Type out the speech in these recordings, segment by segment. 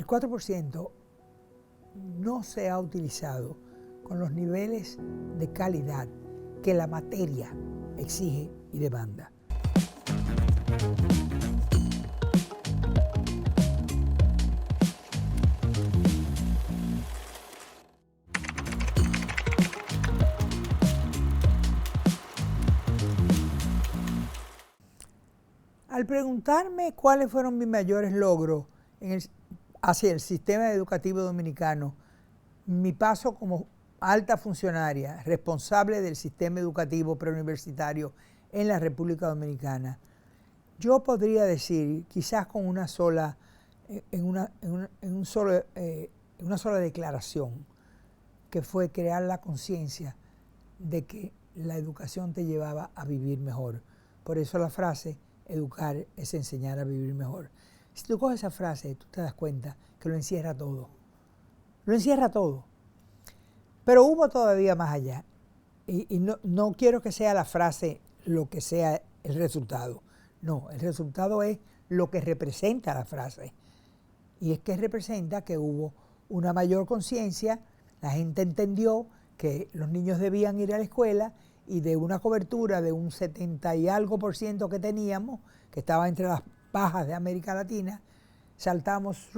el 4% no se ha utilizado con los niveles de calidad que la materia exige y demanda. Al preguntarme cuáles fueron mis mayores logros hacia el sistema educativo dominicano, mi paso como alta funcionaria responsable del sistema educativo preuniversitario en la República Dominicana, yo podría decir, quizás con una sola declaración, que fue crear la conciencia de que la educación te llevaba a vivir mejor. Por eso la frase, educar es enseñar a vivir mejor. Si tú coges esa frase, tú te das cuenta que lo encierra todo. Lo encierra todo. Pero hubo todavía más allá. Y no quiero que sea la frase lo que sea el resultado. No, el resultado es lo que representa la frase. Y es que representa que hubo una mayor conciencia, la gente entendió que los niños debían ir a la escuela y de una cobertura de un 70 y algo por ciento que teníamos, que estaba entre las bajas de América Latina, saltamos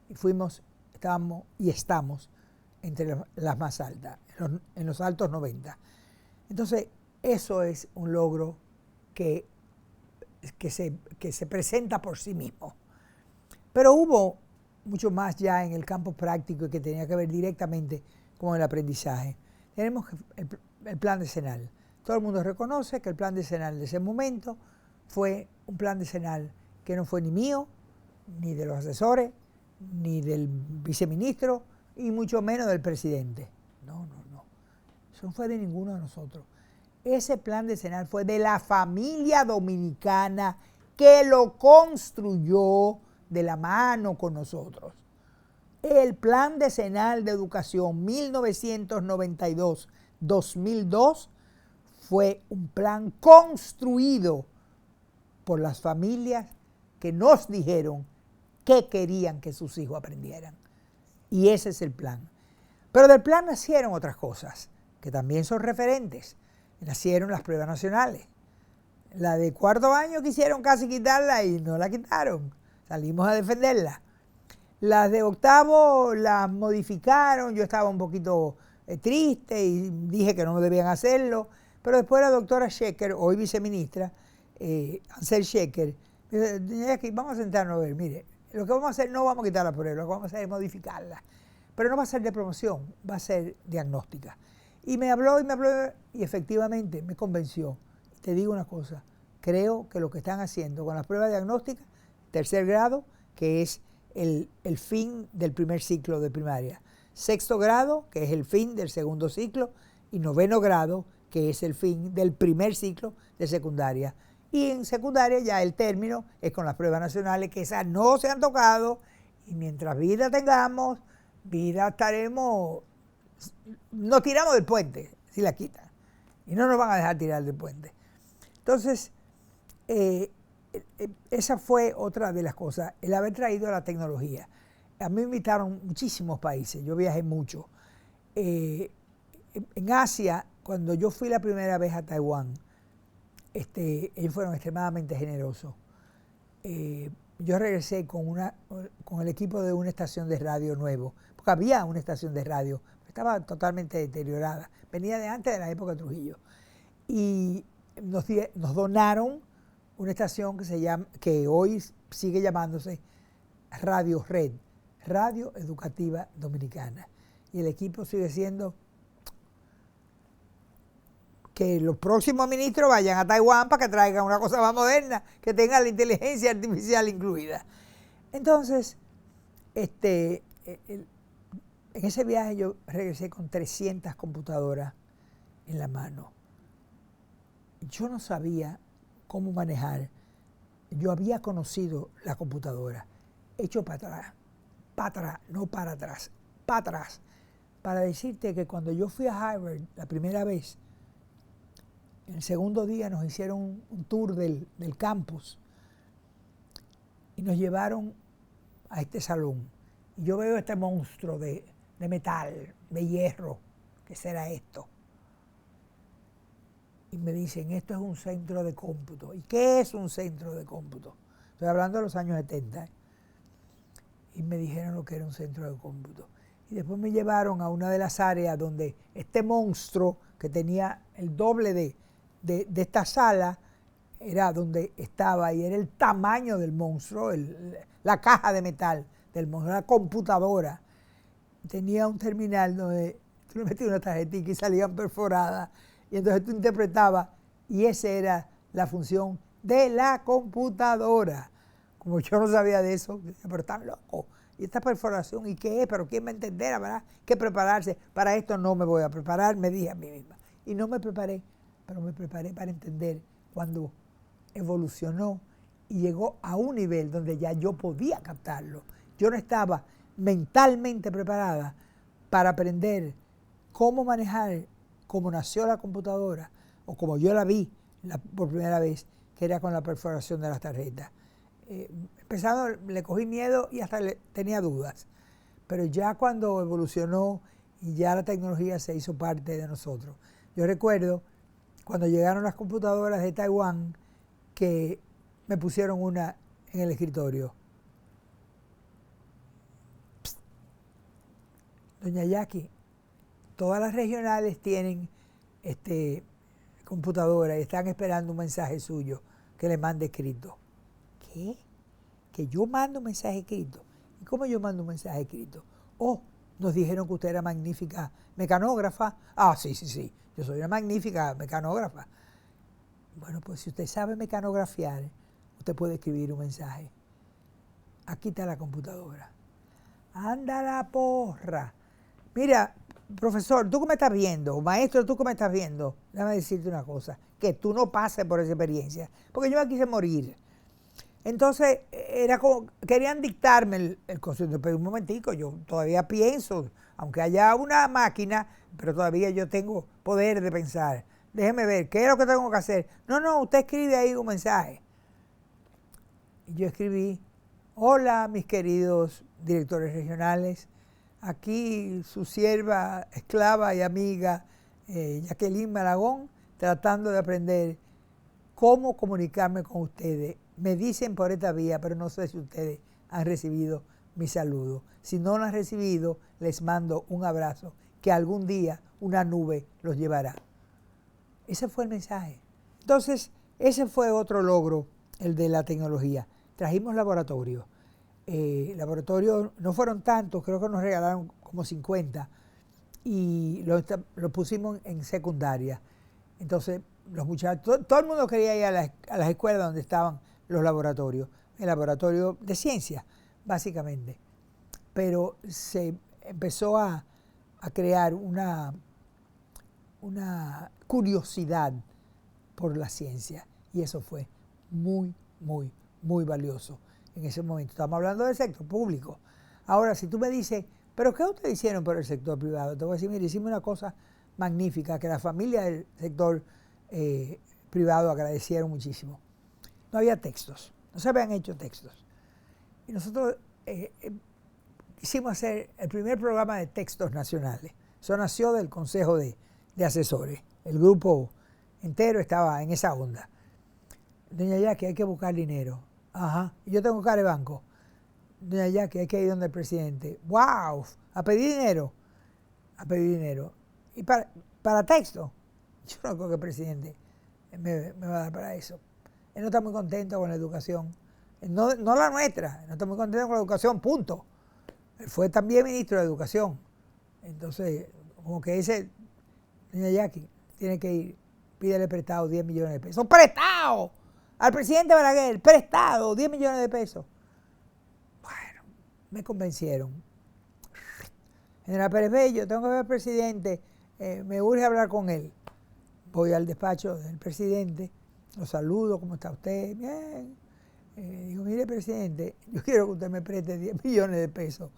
y estábamos y estamos entre las más altas, en los altos 90. Entonces, eso es un logro que se presenta por sí mismo. Pero hubo mucho más ya en el campo práctico y que tenía que ver directamente con el aprendizaje. Tenemos el plan decenal. Todo el mundo reconoce que el plan decenal de ese momento fue un plan decenal que no fue ni mío, ni de los asesores, ni del viceministro, y mucho menos del presidente. No. Eso no fue de ninguno de nosotros. Ese plan decenal fue de la familia dominicana que lo construyó de la mano con nosotros. El plan decenal de educación 1992-2002 fue un plan construido por las familias que nos dijeron que querían que sus hijos aprendieran. Y ese es el plan. Pero del plan nacieron otras cosas, que también son referentes. Nacieron las pruebas nacionales. La de cuarto año quisieron casi quitarla y no la quitaron. Salimos a defenderla. Las de octavo las modificaron. Yo estaba un poquito triste y dije que no debían hacerlo. Pero después la doctora Shecker, hoy viceministra, Ansel Shecker, dice, vamos a sentarnos a ver, mire, lo que vamos a hacer no vamos a quitar la prueba, lo que vamos a hacer es modificarla. Pero no va a ser de promoción, va a ser diagnóstica. Y me habló y efectivamente me convenció. Te digo una cosa, creo que lo que están haciendo con las pruebas diagnósticas, tercer grado, que es el fin del primer ciclo de primaria, sexto grado, que es el fin del segundo ciclo, y noveno grado, que es el fin del primer ciclo de secundaria. Y en secundaria ya el término es con las pruebas nacionales, que esas no se han tocado, y mientras vida tengamos, vida estaremos, nos tiramos del puente, si la quitan, y no nos van a dejar tirar del puente. Entonces, esa fue otra de las cosas, el haber traído la tecnología. A mí me invitaron muchísimos países, yo viajé mucho. En Asia, cuando yo fui la primera vez a Taiwán, ellos fueron extremadamente generosos. Yo regresé con el equipo de una estación de radio nuevo, porque había una estación de radio, estaba totalmente deteriorada, venía de antes de la época de Trujillo. Y nos donaron una estación que hoy sigue llamándose Radio Red, Radio Educativa Dominicana. Y el equipo sigue siendo que los próximos ministros vayan a Taiwán para que traigan una cosa más moderna, que tenga la inteligencia artificial incluida. Entonces, en ese viaje yo regresé con 300 computadoras en la mano. Yo no sabía cómo manejar. Yo había conocido la computadora, hecho para atrás, no para atrás, para atrás, para decirte que cuando yo fui a Harvard la primera vez, el segundo día nos hicieron un tour del campus y nos llevaron a este salón. Y yo veo este monstruo de metal, de hierro. ¿Qué será esto? Y me dicen, esto es un centro de cómputo. ¿Y qué es un centro de cómputo? Estoy hablando de los años 70. Y me dijeron lo que era un centro de cómputo. Y después me llevaron a una de las áreas donde este monstruo, que tenía el doble de esta sala, era donde estaba, y era el tamaño del monstruo, la caja de metal del monstruo, la computadora. Tenía un terminal donde tú le metías una tarjetita y salían perforadas, y entonces tú interpretabas, y esa era la función de la computadora. Como yo no sabía de eso, pero están locos. ¿Y esta perforación? ¿Y qué es? ¿Pero quién va a entender? ¿Verdad? ¿Qué prepararse? Para esto no me voy a preparar, me dije a mí misma. Y no me preparé, pero me preparé para entender cuando evolucionó y llegó a un nivel donde ya yo podía captarlo. Yo no estaba mentalmente preparada para aprender cómo manejar, cómo nació la computadora, o como yo la vi por primera vez, que era con la perforación de las tarjetas. Empezando, le cogí miedo y hasta tenía dudas. Pero ya cuando evolucionó y ya la tecnología se hizo parte de nosotros. Yo recuerdo cuando llegaron las computadoras de Taiwán que me pusieron una en el escritorio. Psst. Doña Jackie, todas las regionales tienen computadora y están esperando un mensaje suyo que le mande escrito. ¿Qué? Que yo mando un mensaje escrito. ¿Y cómo yo mando un mensaje escrito? Oh, nos dijeron que usted era magnífica mecanógrafa. Ah, sí, yo soy una magnífica mecanógrafa. Bueno, pues si usted sabe mecanografiar, usted puede escribir un mensaje. Aquí está la computadora. Anda la porra. Mira, profesor, tú que me estás viendo, maestro, tú que me estás viendo, déjame decirte una cosa, que tú no pases por esa experiencia, porque yo me quise morir. Entonces, era como, querían dictarme el concepto, pero un momentico, yo todavía pienso, aunque haya una máquina, pero todavía yo tengo poder de pensar. Déjeme ver, ¿qué es lo que tengo que hacer? No, usted escribe ahí un mensaje. Y yo escribí, hola mis queridos directores regionales, aquí su sierva, esclava y amiga Jacqueline Malagón, tratando de aprender cómo comunicarme con ustedes. Me dicen por esta vía, pero no sé si ustedes han recibido mi saludo. Si no lo han recibido, les mando un abrazo, que algún día una nube los llevará. Ese fue el mensaje. Entonces, ese fue otro logro, el de la tecnología. Trajimos laboratorios. Laboratorios no fueron tantos, creo que nos regalaron como 50 y los pusimos en secundaria. Entonces, los muchachos, todo el mundo quería ir a las escuelas donde estaban los laboratorios, el laboratorio de ciencia, básicamente. Pero se empezó a crear una curiosidad por la ciencia y eso fue muy, muy, muy valioso en ese momento. Estamos hablando del sector público. Ahora, si tú me dices, ¿pero qué ustedes hicieron por el sector privado? Te voy a decir, mire, hicimos una cosa magnífica que la familia del sector privado agradecieron muchísimo. No había textos, no se habían hecho textos. Y nosotros quisimos hacer el primer programa de textos nacionales. Eso nació del Consejo de Asesores. El grupo entero estaba en esa onda. Doña Jackie, hay que buscar dinero. Ajá. Y yo tengo cara de banco. Doña Jackie, hay que ir donde el presidente. ¡Wow! A pedir dinero. A pedir dinero. ¿Y para texto? Yo no creo que el presidente me va a dar para eso. Él no está muy contento con la educación. No la nuestra. No está muy contento con la educación, punto. Él fue también ministro de Educación. Entonces, como que dice, doña Jackie, tiene que ir, pídele prestado 10 millones de pesos. ¡Prestado! Al presidente Balaguer, prestado, 10 millones de pesos. Bueno, me convencieron. General Pérez Bello, tengo que ver al presidente, me urge hablar con él. Voy al despacho del presidente, lo saludo, ¿cómo está usted? Bien. Digo, mire, presidente, yo quiero que usted me preste 10 millones de pesos,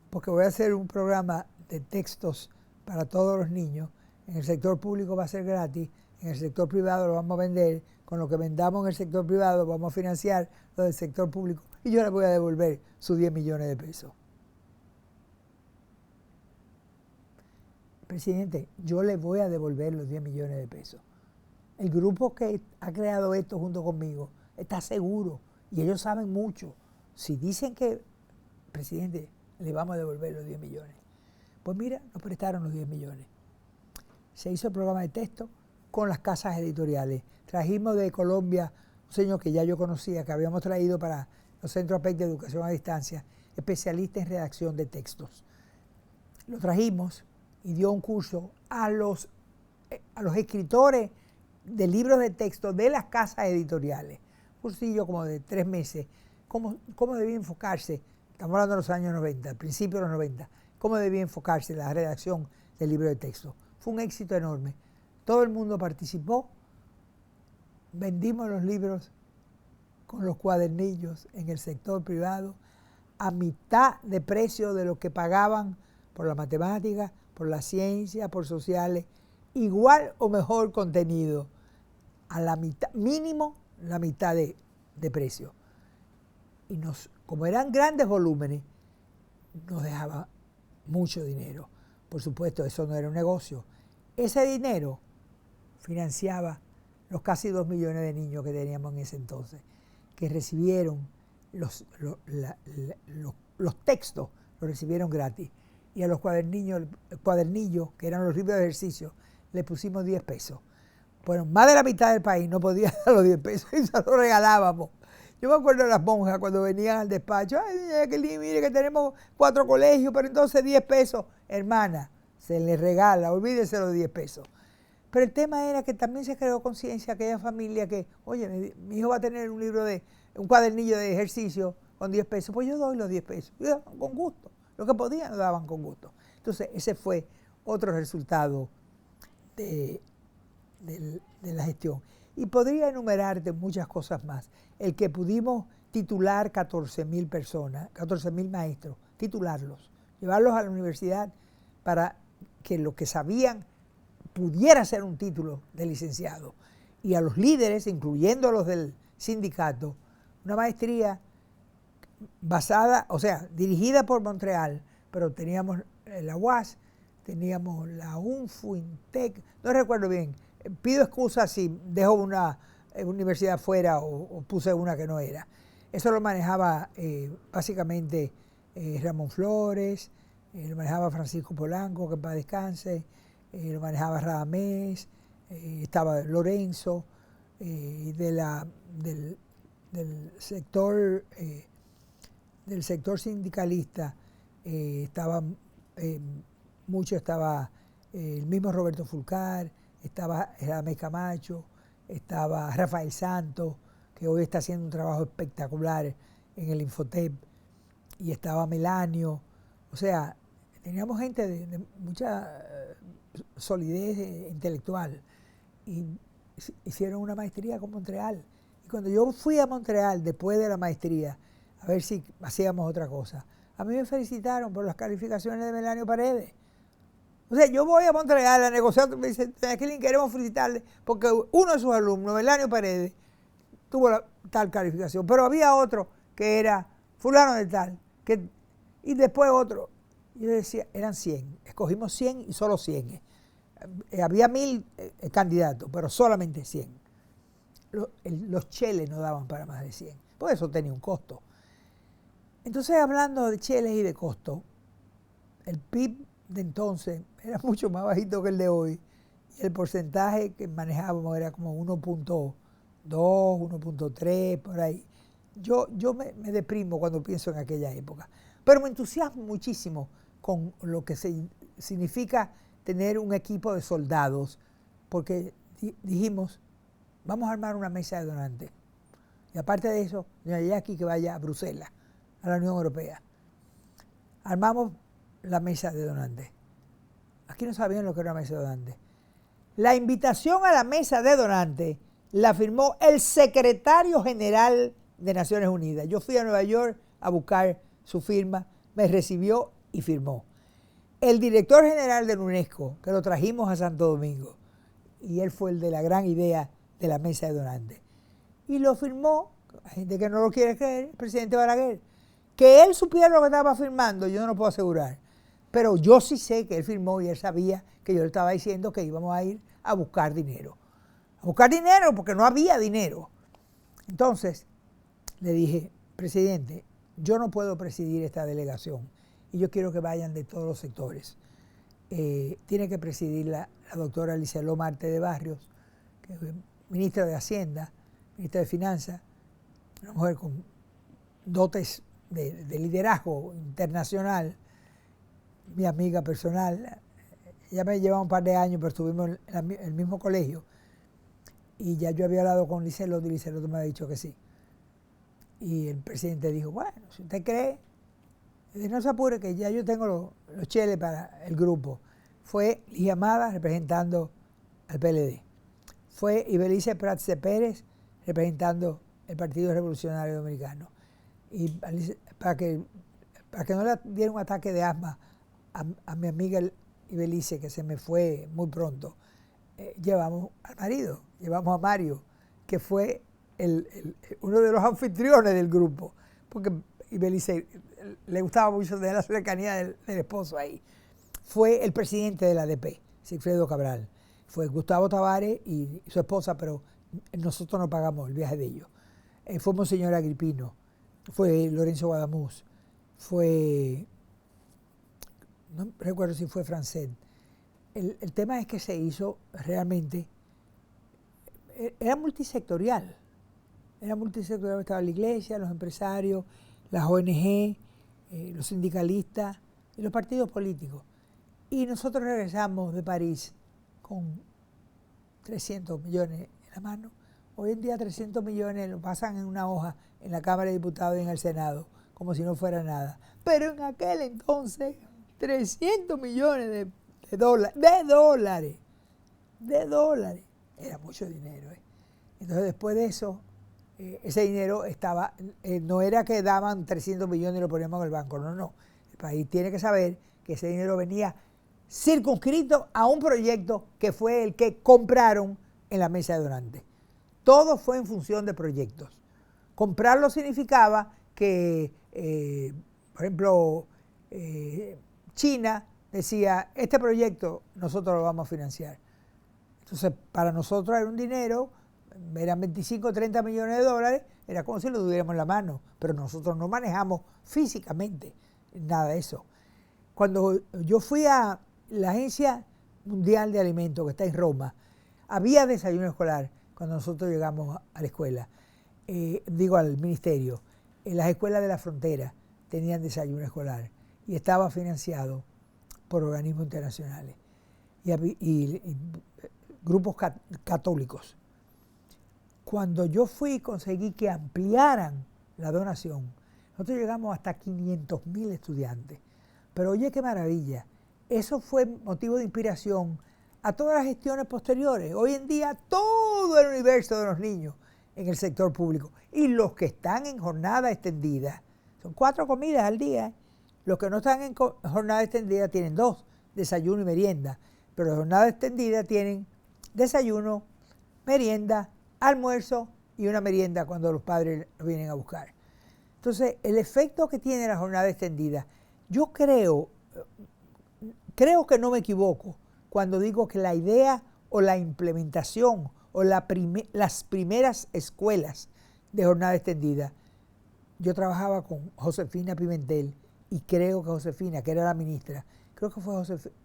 porque voy a hacer un programa de textos para todos los niños. En el sector público va a ser gratis, en el sector privado lo vamos a vender, con lo que vendamos en el sector privado vamos a financiar lo del sector público. y yo le voy a devolver sus 10 millones de pesos. Presidente, yo le voy a devolver los 10 millones de pesos. El grupo que ha creado esto junto conmigo está seguro y ellos saben mucho. Si dicen que, presidente, le vamos a devolver los 10 millones, pues mira, nos prestaron los 10 millones. Se hizo el programa de texto con las casas editoriales. Trajimos de Colombia un señor que ya yo conocía, que habíamos traído para los centros APEC de educación a distancia, especialista en redacción de textos. Lo trajimos y dio un curso a los escritores de libros de texto de las casas editoriales. Un cursillo como de 3 meses. Cómo debía enfocarse, estamos hablando de los años 90, principios de los 90, cómo debía enfocarse la redacción del libro de texto. Fue un éxito enorme. Todo el mundo participó. Vendimos los libros con los cuadernillos en el sector privado a mitad de precio de lo que pagaban por la matemática, por la ciencia, por sociales, igual o mejor contenido, a la mitad, mínimo la mitad de precio. Y como eran grandes volúmenes, nos dejaba mucho dinero. Por supuesto, eso no era un negocio. Ese dinero financiaba los casi 2 millones de niños que teníamos en ese entonces, que recibieron los textos, los recibieron gratis. Y a los cuadernillos, que eran los libros de ejercicio, le pusimos 10 pesos. Bueno, más de la mitad del país no podía dar los 10 pesos y se los regalábamos. Yo me acuerdo de las monjas cuando venían al despacho, ay, mire que tenemos 4 colegios, pero entonces 10 pesos. Hermana, se les regala, olvídese los 10 pesos. Pero el tema era que también se creó conciencia aquella familia que, oye, mi hijo va a tener un cuadernillo de ejercicio con 10 pesos, pues yo doy los 10 pesos. Yo, con gusto. Lo que podían lo daban con gusto. Entonces, ese fue otro resultado de la gestión. Y podría enumerarte muchas cosas más. El que pudimos titular 14,000 personas, 14,000 maestros, titularlos, llevarlos a la universidad para que lo que sabían pudiera ser un título de licenciado. Y a los líderes, incluyendo los del sindicato, una maestría basada, o sea, dirigida por Montreal, pero teníamos la UAS, teníamos la UNFU, INTEC, no recuerdo bien, pido excusas si dejo una universidad fuera o puse una que no era. Eso lo manejaba básicamente Ramón Flores, lo manejaba Francisco Polanco, que en paz descanse, lo manejaba Radamés, estaba Lorenzo, del sector sindicalista estaba el mismo Roberto Fulcar, estaba Radamés Camacho, estaba Rafael Santos, que hoy está haciendo un trabajo espectacular en el Infotep, y estaba Melanio. O sea, teníamos gente de mucha solidez intelectual y hicieron una maestría con Montreal. Y cuando yo fui a Montreal después de la maestría, a ver si hacíamos otra cosa, a mí me felicitaron por las calificaciones de Melanio Paredes. O sea, yo voy a Montreal a negociar, me dicen, Jacqueline, queremos felicitarle porque uno de sus alumnos, Melanio Paredes, tuvo tal calificación, pero había otro que era fulano de tal, y después otro. Yo decía, eran 100, escogimos 100 y solo 100. Había 1000 candidatos, pero solamente 100. Los cheles no daban para más de 100, por eso tenía un costo. Entonces, hablando de cheles y de costo, el PIB de entonces era mucho más bajito que el de hoy, y el porcentaje que manejábamos era como 1.2, 1.3, por ahí. Yo me deprimo cuando pienso en aquella época, pero me entusiasmo muchísimo con lo que significa tener un equipo de soldados, porque dijimos, vamos a armar una mesa de donantes. Y aparte de eso, doña Jackie que vaya a Bruselas, a la Unión Europea. Armamos la mesa de donantes. Aquí no sabían lo que era una mesa de donantes. La invitación a la mesa de donantes la firmó el secretario general de Naciones Unidas. Yo fui a Nueva York a buscar su firma, me recibió y firmó. El director general de la UNESCO, que lo trajimos a Santo Domingo, y él fue el de la gran idea de la mesa de donantes. Y lo firmó Hay gente que no lo quiere creer, el presidente Balaguer. Que él supiera lo que estaba firmando, yo no lo puedo asegurar. Pero yo sí sé que él firmó y él sabía que yo le estaba diciendo que íbamos a ir a buscar dinero. A buscar dinero porque no había dinero. Entonces, le dije, presidente, yo no puedo presidir esta delegación y yo quiero que vayan de todos los sectores. Tiene que presidirla la doctora Liceló Marte de Barrios, que es ministra de Hacienda, ministra de Finanzas, una mujer con dotes de liderazgo internacional, mi amiga personal. Ella me lleva un par de años, pero estuvimos en el mismo colegio. Y ya yo había hablado con Liceló y Liceló me ha dicho que sí. Y el presidente dijo, bueno, si usted cree, no se apure que ya yo tengo los cheles para el grupo. Fue Ligia Amada representando al PLD. Fue Ibelice Prats de Pérez representando el Partido Revolucionario Dominicano. Y para que no le diera un ataque de asma a mi amiga Ibelice, que se me fue muy pronto, llevamos al marido, llevamos a Mario, que fue uno de los anfitriones del grupo, porque Ibelice le gustaba mucho de la cercanía del esposo ahí. Fue el presidente de la ADP, Sigfredo Cabral. Fue Gustavo Tavares y su esposa, pero nosotros no pagamos el viaje de ellos. Fue Monseñor Agripino, fue Lorenzo Guadamuz, fue, no recuerdo si fue Francet. El tema es que se hizo realmente, era multisectorial. Era multisectorial, estaba la iglesia, los empresarios, las ONG, los sindicalistas y los partidos políticos. Y nosotros regresamos de París con 300 millones en la mano. Hoy en día 300 millones lo pasan en una hoja en la Cámara de Diputados y en el Senado, como si no fuera nada. Pero en aquel entonces, 300 millones de dólares, era mucho dinero. Entonces después de eso, ese dinero estaba, no era que daban 300 millones y lo poníamos en el banco, no. El país tiene que saber que ese dinero venía circunscrito a un proyecto que fue el que compraron en la mesa de donantes. Todo fue en función de proyectos. Comprarlo significaba que, por ejemplo, China decía, este proyecto nosotros lo vamos a financiar. Entonces, para nosotros era un dinero, eran 25 o 30 millones de dólares, era como si lo tuviéramos en la mano, pero nosotros no manejamos físicamente nada de eso. Cuando yo fui a la Agencia Mundial de Alimentos, que está en Roma, había desayuno escolar cuando nosotros llegamos a la escuela, al ministerio. En las escuelas de la frontera tenían desayuno escolar y estaba financiado por organismos internacionales y grupos católicos. Cuando yo fui y conseguí que ampliaran la donación, nosotros llegamos hasta 500,000 estudiantes. Pero oye, qué maravilla. Eso fue motivo de inspiración a todas las gestiones posteriores. Hoy en día todo el universo de los niños en el sector público y los que están en jornada extendida, son 4 comidas al día. Los que no están en jornada extendida tienen 2, desayuno y merienda. Pero la jornada extendida tienen desayuno, merienda, almuerzo y una merienda cuando los padres lo vienen a buscar. Entonces, el efecto que tiene la jornada extendida, yo creo que no me equivoco cuando digo que la idea o la implementación o las primeras escuelas de jornada extendida, yo trabajaba con Josefina Pimentel y creo que Josefina, que era la ministra, creo que fue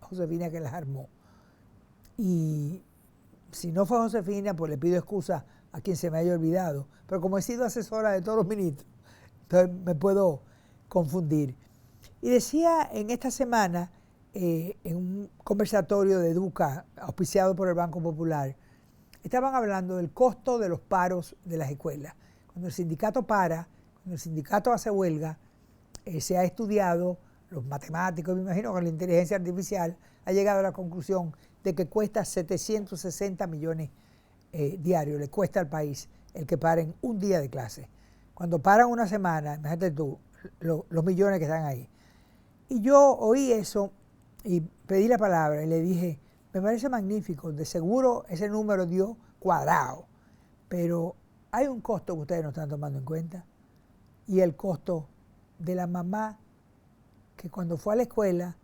Josefina que las armó. Y si no fue Josefina, pues le pido excusa a quien se me haya olvidado. Pero como he sido asesora de todos los ministros, entonces me puedo confundir. Y decía en esta semana, en un conversatorio de Educa, auspiciado por el Banco Popular, estaban hablando del costo de los paros de las escuelas. Cuando el sindicato para, cuando el sindicato hace huelga, se ha estudiado, los matemáticos, me imagino que la inteligencia artificial ha llegado a la conclusión de que cuesta 760 millones diarios, le cuesta al país el que paren un día de clase. Cuando paran una semana, imagínate tú, los millones que están ahí. Y yo oí eso y pedí la palabra y le dije, me parece magnífico, de seguro ese número dio cuadrado, pero hay un costo que ustedes no están tomando en cuenta, y el costo de la mamá que cuando fue a la escuela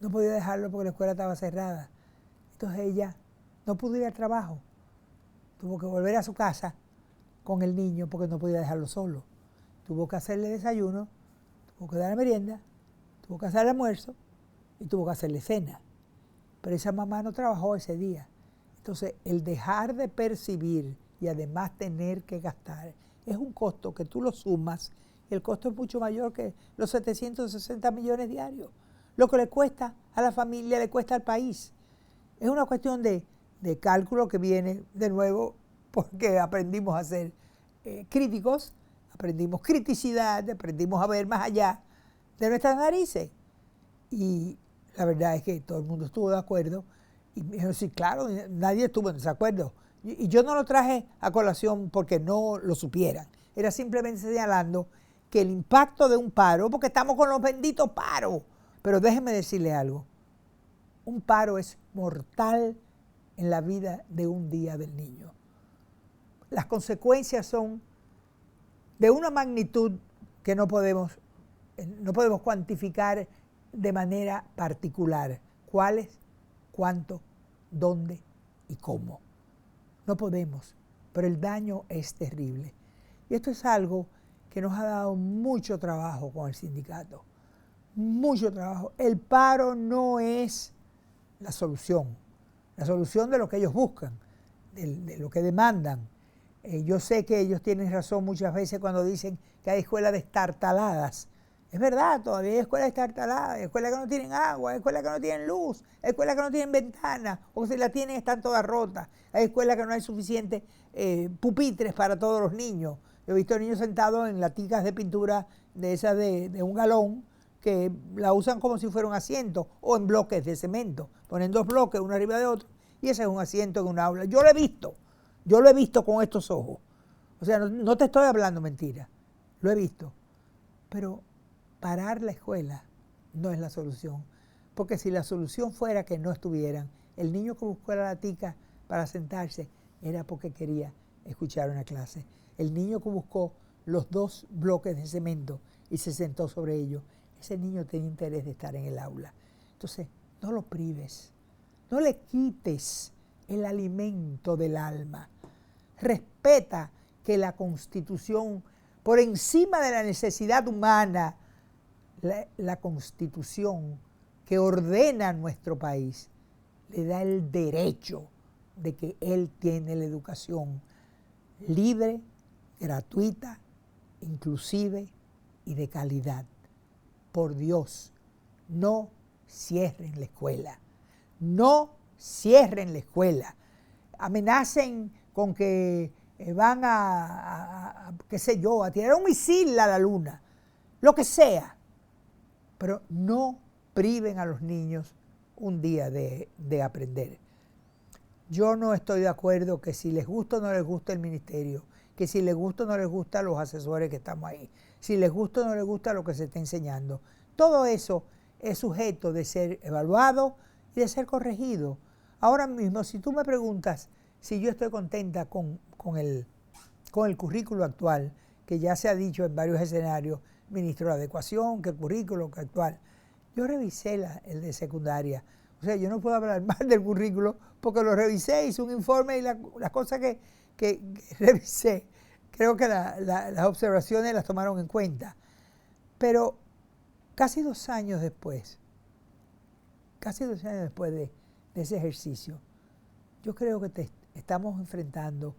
no podía dejarlo porque la escuela estaba cerrada. Entonces ella no pudo ir al trabajo, tuvo que volver a su casa con el niño porque no podía dejarlo solo. Tuvo que hacerle desayuno, tuvo que darle merienda, tuvo que hacer el almuerzo y tuvo que hacerle cena. Pero esa mamá no trabajó ese día. Entonces, el dejar de percibir y además tener que gastar es un costo que tú lo sumas y el costo es mucho mayor que los 760 millones diarios. Lo que le cuesta a la familia, le cuesta al país. Es una cuestión de cálculo que viene de nuevo porque aprendimos a ser críticos, aprendimos criticidad, aprendimos a ver más allá de nuestras narices. Y la verdad es que todo el mundo estuvo de acuerdo. Y me dijeron, sí, claro, nadie estuvo en desacuerdo. Y yo no lo traje a colación porque no lo supieran. Era simplemente señalando que el impacto de un paro, porque estamos con los benditos paros. Pero déjenme decirle algo. Un paro es mortal en la vida de un día del niño. Las consecuencias son de una magnitud que no podemos cuantificar de manera particular. ¿Cuáles? ¿Cuánto? ¿Dónde? ¿Y cómo? No podemos, pero el daño es terrible. Y esto es algo que nos ha dado mucho trabajo con el sindicato. Mucho trabajo. El paro no es la solución de lo que ellos buscan, de lo que demandan. Yo sé que ellos tienen razón muchas veces cuando dicen que hay escuelas destartaladas. Es verdad, todavía hay escuelas destartaladas, hay escuelas que no tienen agua, hay escuelas que no tienen luz, hay escuelas que no tienen ventanas, o si la tienen están todas rotas. Hay escuelas que no hay suficientes pupitres para todos los niños. Yo he visto niños sentados en laticas de pintura de esas de un galón que la usan como si fuera un asiento o en bloques de cemento. Ponen dos bloques uno arriba de otro y ese es un asiento en un aula. Yo lo he visto con estos ojos. O sea, no te estoy hablando mentira, lo he visto. Pero parar la escuela no es la solución, porque si la solución fuera que no estuvieran, el niño que buscó la latica para sentarse era porque quería escuchar una clase. El niño que buscó los dos bloques de cemento y se sentó sobre ellos, ese niño tenía interés de estar en el aula. Entonces, no lo prives, no le quites el alimento del alma. Respeta que la Constitución, por encima de la necesidad humana, la Constitución que ordena nuestro país, le da el derecho de que él tiene la educación libre, gratuita, inclusive y de calidad. Por Dios, no cierren la escuela. No cierren la escuela. Amenacen con que van qué sé yo, a tirar un misil a la luna, lo que sea. Pero no priven a los niños un día de aprender. Yo no estoy de acuerdo que si les gusta o no les gusta el ministerio, que si les gusta o no les gusta los asesores que estamos ahí, si les gusta o no les gusta lo que se está enseñando. Todo eso es sujeto de ser evaluado y de ser corregido. Ahora mismo, si tú me preguntas si yo estoy contenta con el currículo actual, que ya se ha dicho en varios escenarios, ministro de Adecuación, que el currículo actual. Yo revisé el de secundaria. O sea, yo no puedo hablar mal del currículo porque lo revisé, hice un informe y las cosas que revisé, creo que las observaciones las tomaron en cuenta. Pero casi 2 años después de ese ejercicio, yo creo que estamos enfrentando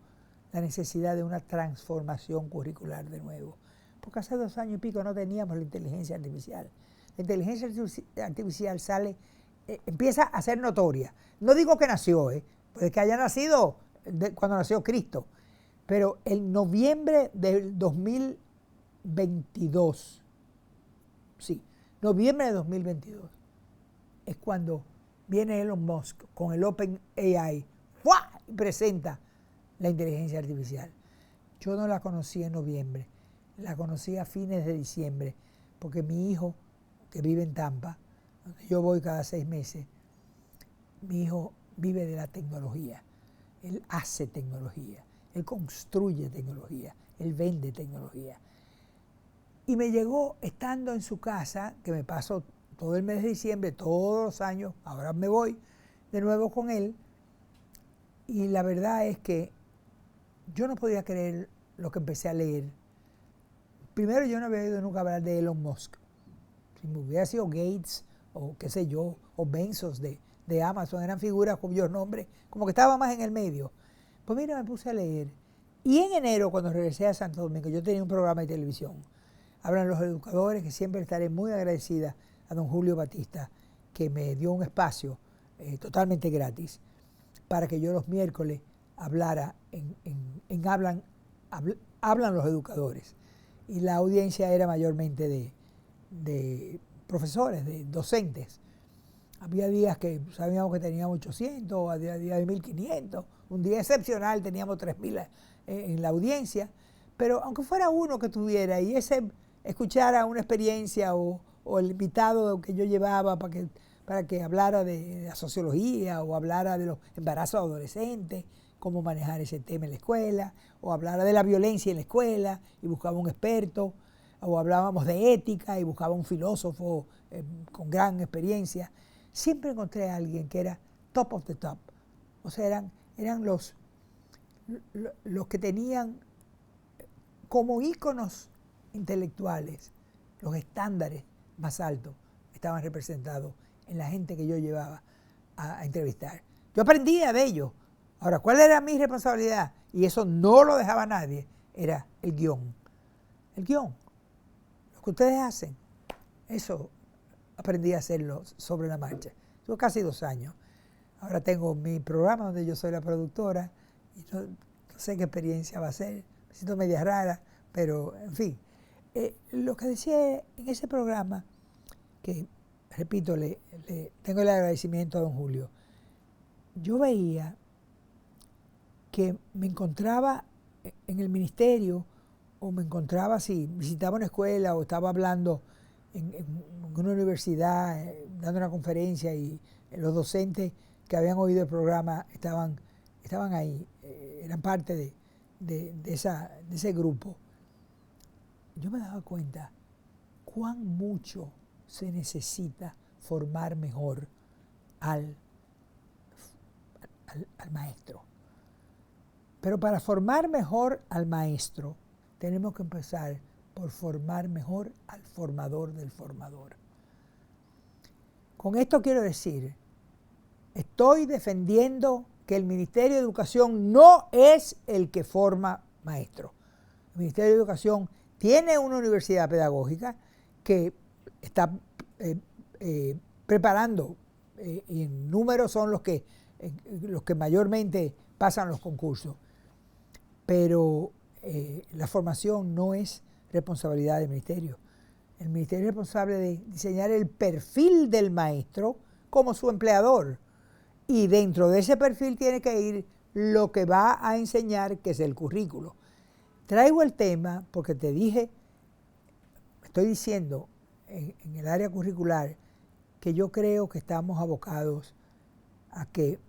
la necesidad de una transformación curricular de nuevo. Porque hace 2 años y pico no teníamos la inteligencia artificial. La inteligencia artificial empieza a ser notoria. No digo que nació, puede que haya nacido cuando nació Cristo, pero en noviembre del 2022, noviembre de 2022, es cuando viene Elon Musk con el OpenAI y presenta la inteligencia artificial. Yo no la conocí en noviembre, la conocí a fines de diciembre, porque mi hijo, que vive en Tampa, donde yo voy cada 6 meses, mi hijo vive de la tecnología, él hace tecnología. Él construye tecnología, él vende tecnología. Y me llegó estando en su casa, que me paso todo el mes de diciembre, todos los años, ahora me voy de nuevo con él, y la verdad es que yo no podía creer lo que empecé a leer. Primero, yo no había oído nunca hablar de Elon Musk. Si me hubiera sido Gates o qué sé yo, o Bezos de Amazon, eran figuras cuyos nombres, como que estaba más en el medio. Pues mira, me puse a leer. Y en enero, cuando regresé a Santo Domingo, yo tenía un programa de televisión. Hablan los educadores, que siempre estaré muy agradecida a don Julio Batista, que me dio un espacio totalmente gratis para que yo los miércoles hablara en hablan los educadores. Y la audiencia era mayormente de profesores, de docentes. Había días que sabíamos que teníamos 800, había días de 1500. Un día excepcional teníamos 3000 en la audiencia. Pero aunque fuera uno que tuviera y ese escuchara una experiencia o el invitado que yo llevaba para que hablara de la sociología o hablara de los embarazos adolescentes, cómo manejar ese tema en la escuela, o hablara de la violencia en la escuela y buscaba un experto, o hablábamos de ética y buscaba un filósofo con gran experiencia. Siempre encontré a alguien que era top of the top. O sea, eran los que tenían como íconos intelectuales los estándares más altos, estaban representados en la gente que yo llevaba a entrevistar. Yo aprendía de ellos. Ahora, ¿cuál era mi responsabilidad? Y eso no lo dejaba nadie, era el guión. El guión. Lo que ustedes hacen, eso aprendí a hacerlo sobre la marcha. Tuve casi 2 años. Ahora tengo mi programa donde yo soy la productora y no sé qué experiencia va a ser. Me siento media rara, pero en fin. Lo que decía en ese programa, que repito, le tengo el agradecimiento a don Julio, yo veía que me encontraba en el ministerio o me encontraba si visitaba una escuela o estaba hablando en una universidad, dando una conferencia y los docentes que habían oído el programa estaban ahí, eran parte de ese grupo. Yo me daba cuenta cuán mucho se necesita formar mejor al maestro. Pero para formar mejor al maestro, tenemos que empezar por formar mejor al formador del formador. Con esto quiero decir, estoy defendiendo que el Ministerio de Educación no es el que forma maestros. El Ministerio de Educación tiene una universidad pedagógica que está preparando, y en números son los que mayormente pasan los concursos. Pero la formación no es responsabilidad del ministerio. El ministerio es responsable de diseñar el perfil del maestro como su empleador. Y dentro de ese perfil tiene que ir lo que va a enseñar, que es el currículo. Traigo el tema porque te dije, estoy diciendo en el área curricular que yo creo que estamos abocados a que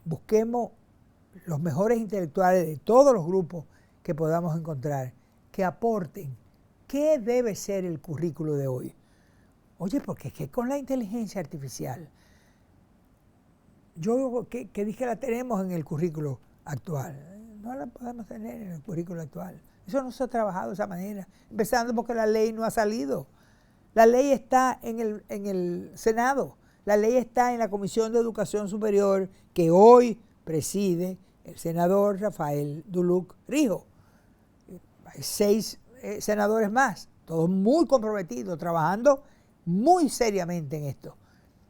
busquemos los mejores intelectuales de todos los grupos que podamos encontrar, que aporten qué debe ser el currículo de hoy. Oye, porque es que con la inteligencia artificial, yo que dije la tenemos en el currículo actual, no la podemos tener en el currículo actual. Eso no se ha trabajado de esa manera, empezando porque la ley no ha salido. La ley está en el Senado, la ley está en la Comisión de Educación Superior que hoy preside el senador Rafael Duluc Rijo. Hay 6 senadores más, todos muy comprometidos, trabajando muy seriamente en esto.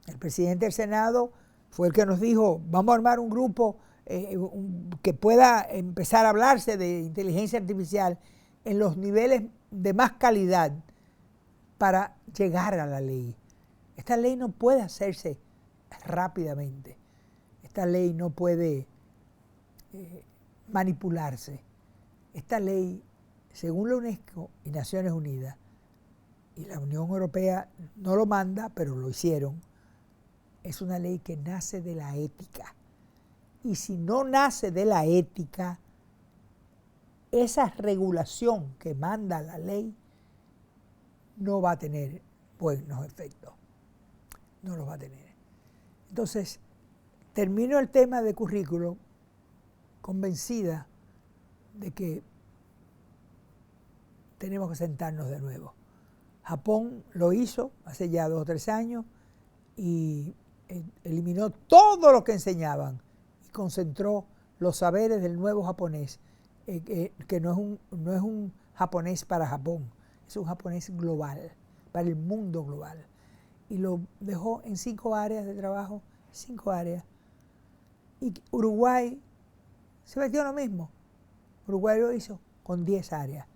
El presidente del Senado fue el que nos dijo, vamos a armar un grupo que pueda empezar a hablarse de inteligencia artificial en los niveles de más calidad para llegar a la ley. Esta ley no puede hacerse rápidamente. Esta ley no puede manipularse. Esta ley, según la UNESCO y Naciones Unidas, y la Unión Europea no lo manda, pero lo hicieron, es una ley que nace de la ética. Y si no nace de la ética, esa regulación que manda la ley no va a tener buenos efectos. No los va a tener. Entonces, termino el tema de currículo convencida de que tenemos que sentarnos de nuevo. Japón lo hizo hace ya 2 o 3 años y eliminó todo lo que enseñaban y concentró los saberes del nuevo japonés, que no es un japonés para Japón, es un japonés global, para el mundo global. Y lo dejó en 5 áreas de trabajo, 5 áreas. Y Uruguay se metió en lo mismo. Uruguay lo hizo con 10 áreas,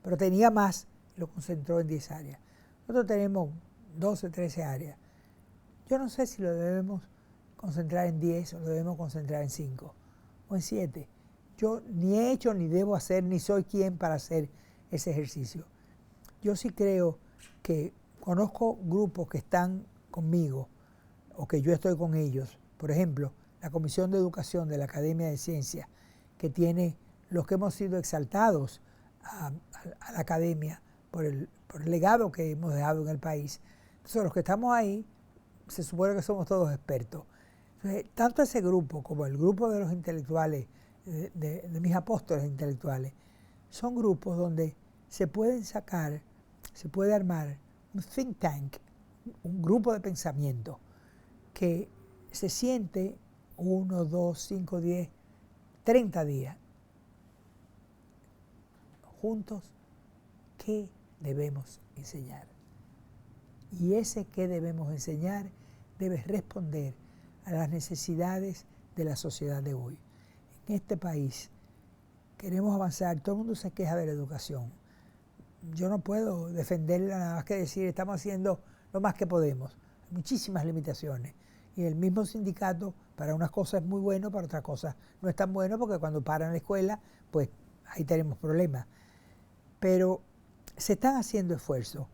pero tenía más y lo concentró en 10 áreas. Nosotros tenemos 12, 13 áreas. Yo no sé si lo debemos concentrar en 10 o lo debemos concentrar en 5 o en 7. Yo ni he hecho, ni debo hacer, ni soy quien para hacer ese ejercicio. Yo sí creo que conozco grupos que están conmigo o que yo estoy con ellos. Por ejemplo, la Comisión de Educación de la Academia de Ciencias, que tiene los que hemos sido exaltados a la academia por el legado que hemos dejado en el país. Entonces, los que estamos ahí, se supone que somos todos expertos. Entonces, tanto ese grupo como el grupo de los intelectuales, de mis apóstoles intelectuales, son grupos donde se pueden sacar, se puede armar un think tank, un grupo de pensamiento que se siente 1, 2, 5, 10, 30 días juntos. ¿Qué debemos enseñar? Y ese qué debemos enseñar debe responder a las necesidades de la sociedad de hoy. En este país queremos avanzar, todo el mundo se queja de la educación. Yo no puedo defenderla nada más que decir, estamos haciendo lo más que podemos. Hay muchísimas limitaciones. Y el mismo sindicato, para unas cosas es muy bueno, para otras cosas no es tan bueno, porque cuando paran la escuela, pues ahí tenemos problemas. Pero se están haciendo esfuerzos,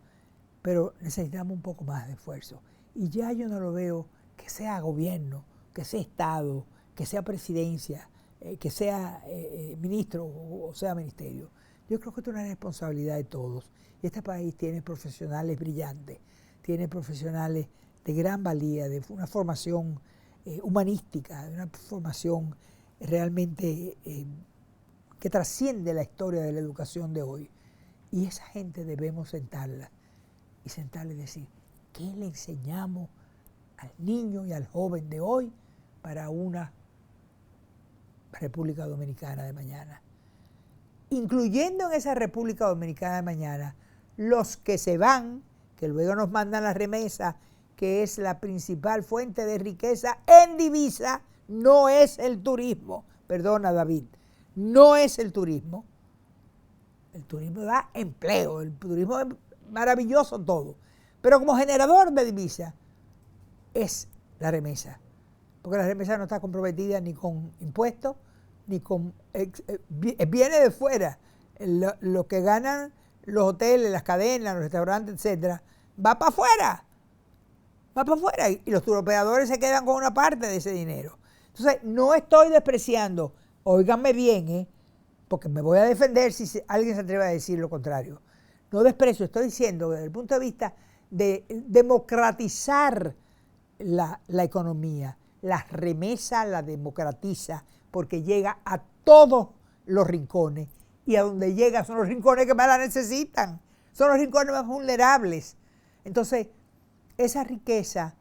pero necesitamos un poco más de esfuerzo. Y ya yo no lo veo que sea gobierno, que sea Estado, que sea presidencia, que sea ministro o sea ministerio. Yo creo que esto es una responsabilidad de todos. Y este país tiene profesionales brillantes, tiene profesionales de gran valía, de una formación humanística, de una formación realmente que trasciende la historia de la educación de hoy. Y esa gente debemos sentarla y sentarle y decir, ¿qué le enseñamos al niño y al joven de hoy para una República Dominicana de mañana? Incluyendo en esa República Dominicana de mañana los que se van, que luego nos mandan la remesa, que es la principal fuente de riqueza en divisa, no es el turismo. Perdona, David, no es el turismo. El turismo da empleo, el turismo es maravilloso todo. Pero como generador de divisa es la remesa. Porque la remesa no está comprometida ni con impuestos, ni con... viene de fuera. Lo que ganan los hoteles, las cadenas, los restaurantes, etcétera, va para afuera. Va para afuera. Y los turoperadores se quedan con una parte de ese dinero. Entonces, no estoy despreciando, óiganme bien, porque me voy a defender si alguien se atreve a decir lo contrario. No desprecio, estoy diciendo desde el punto de vista de democratizar la economía. La remesa la democratiza porque llega a todos los rincones y a donde llega son los rincones que más la necesitan, son los rincones más vulnerables. Entonces, esa riqueza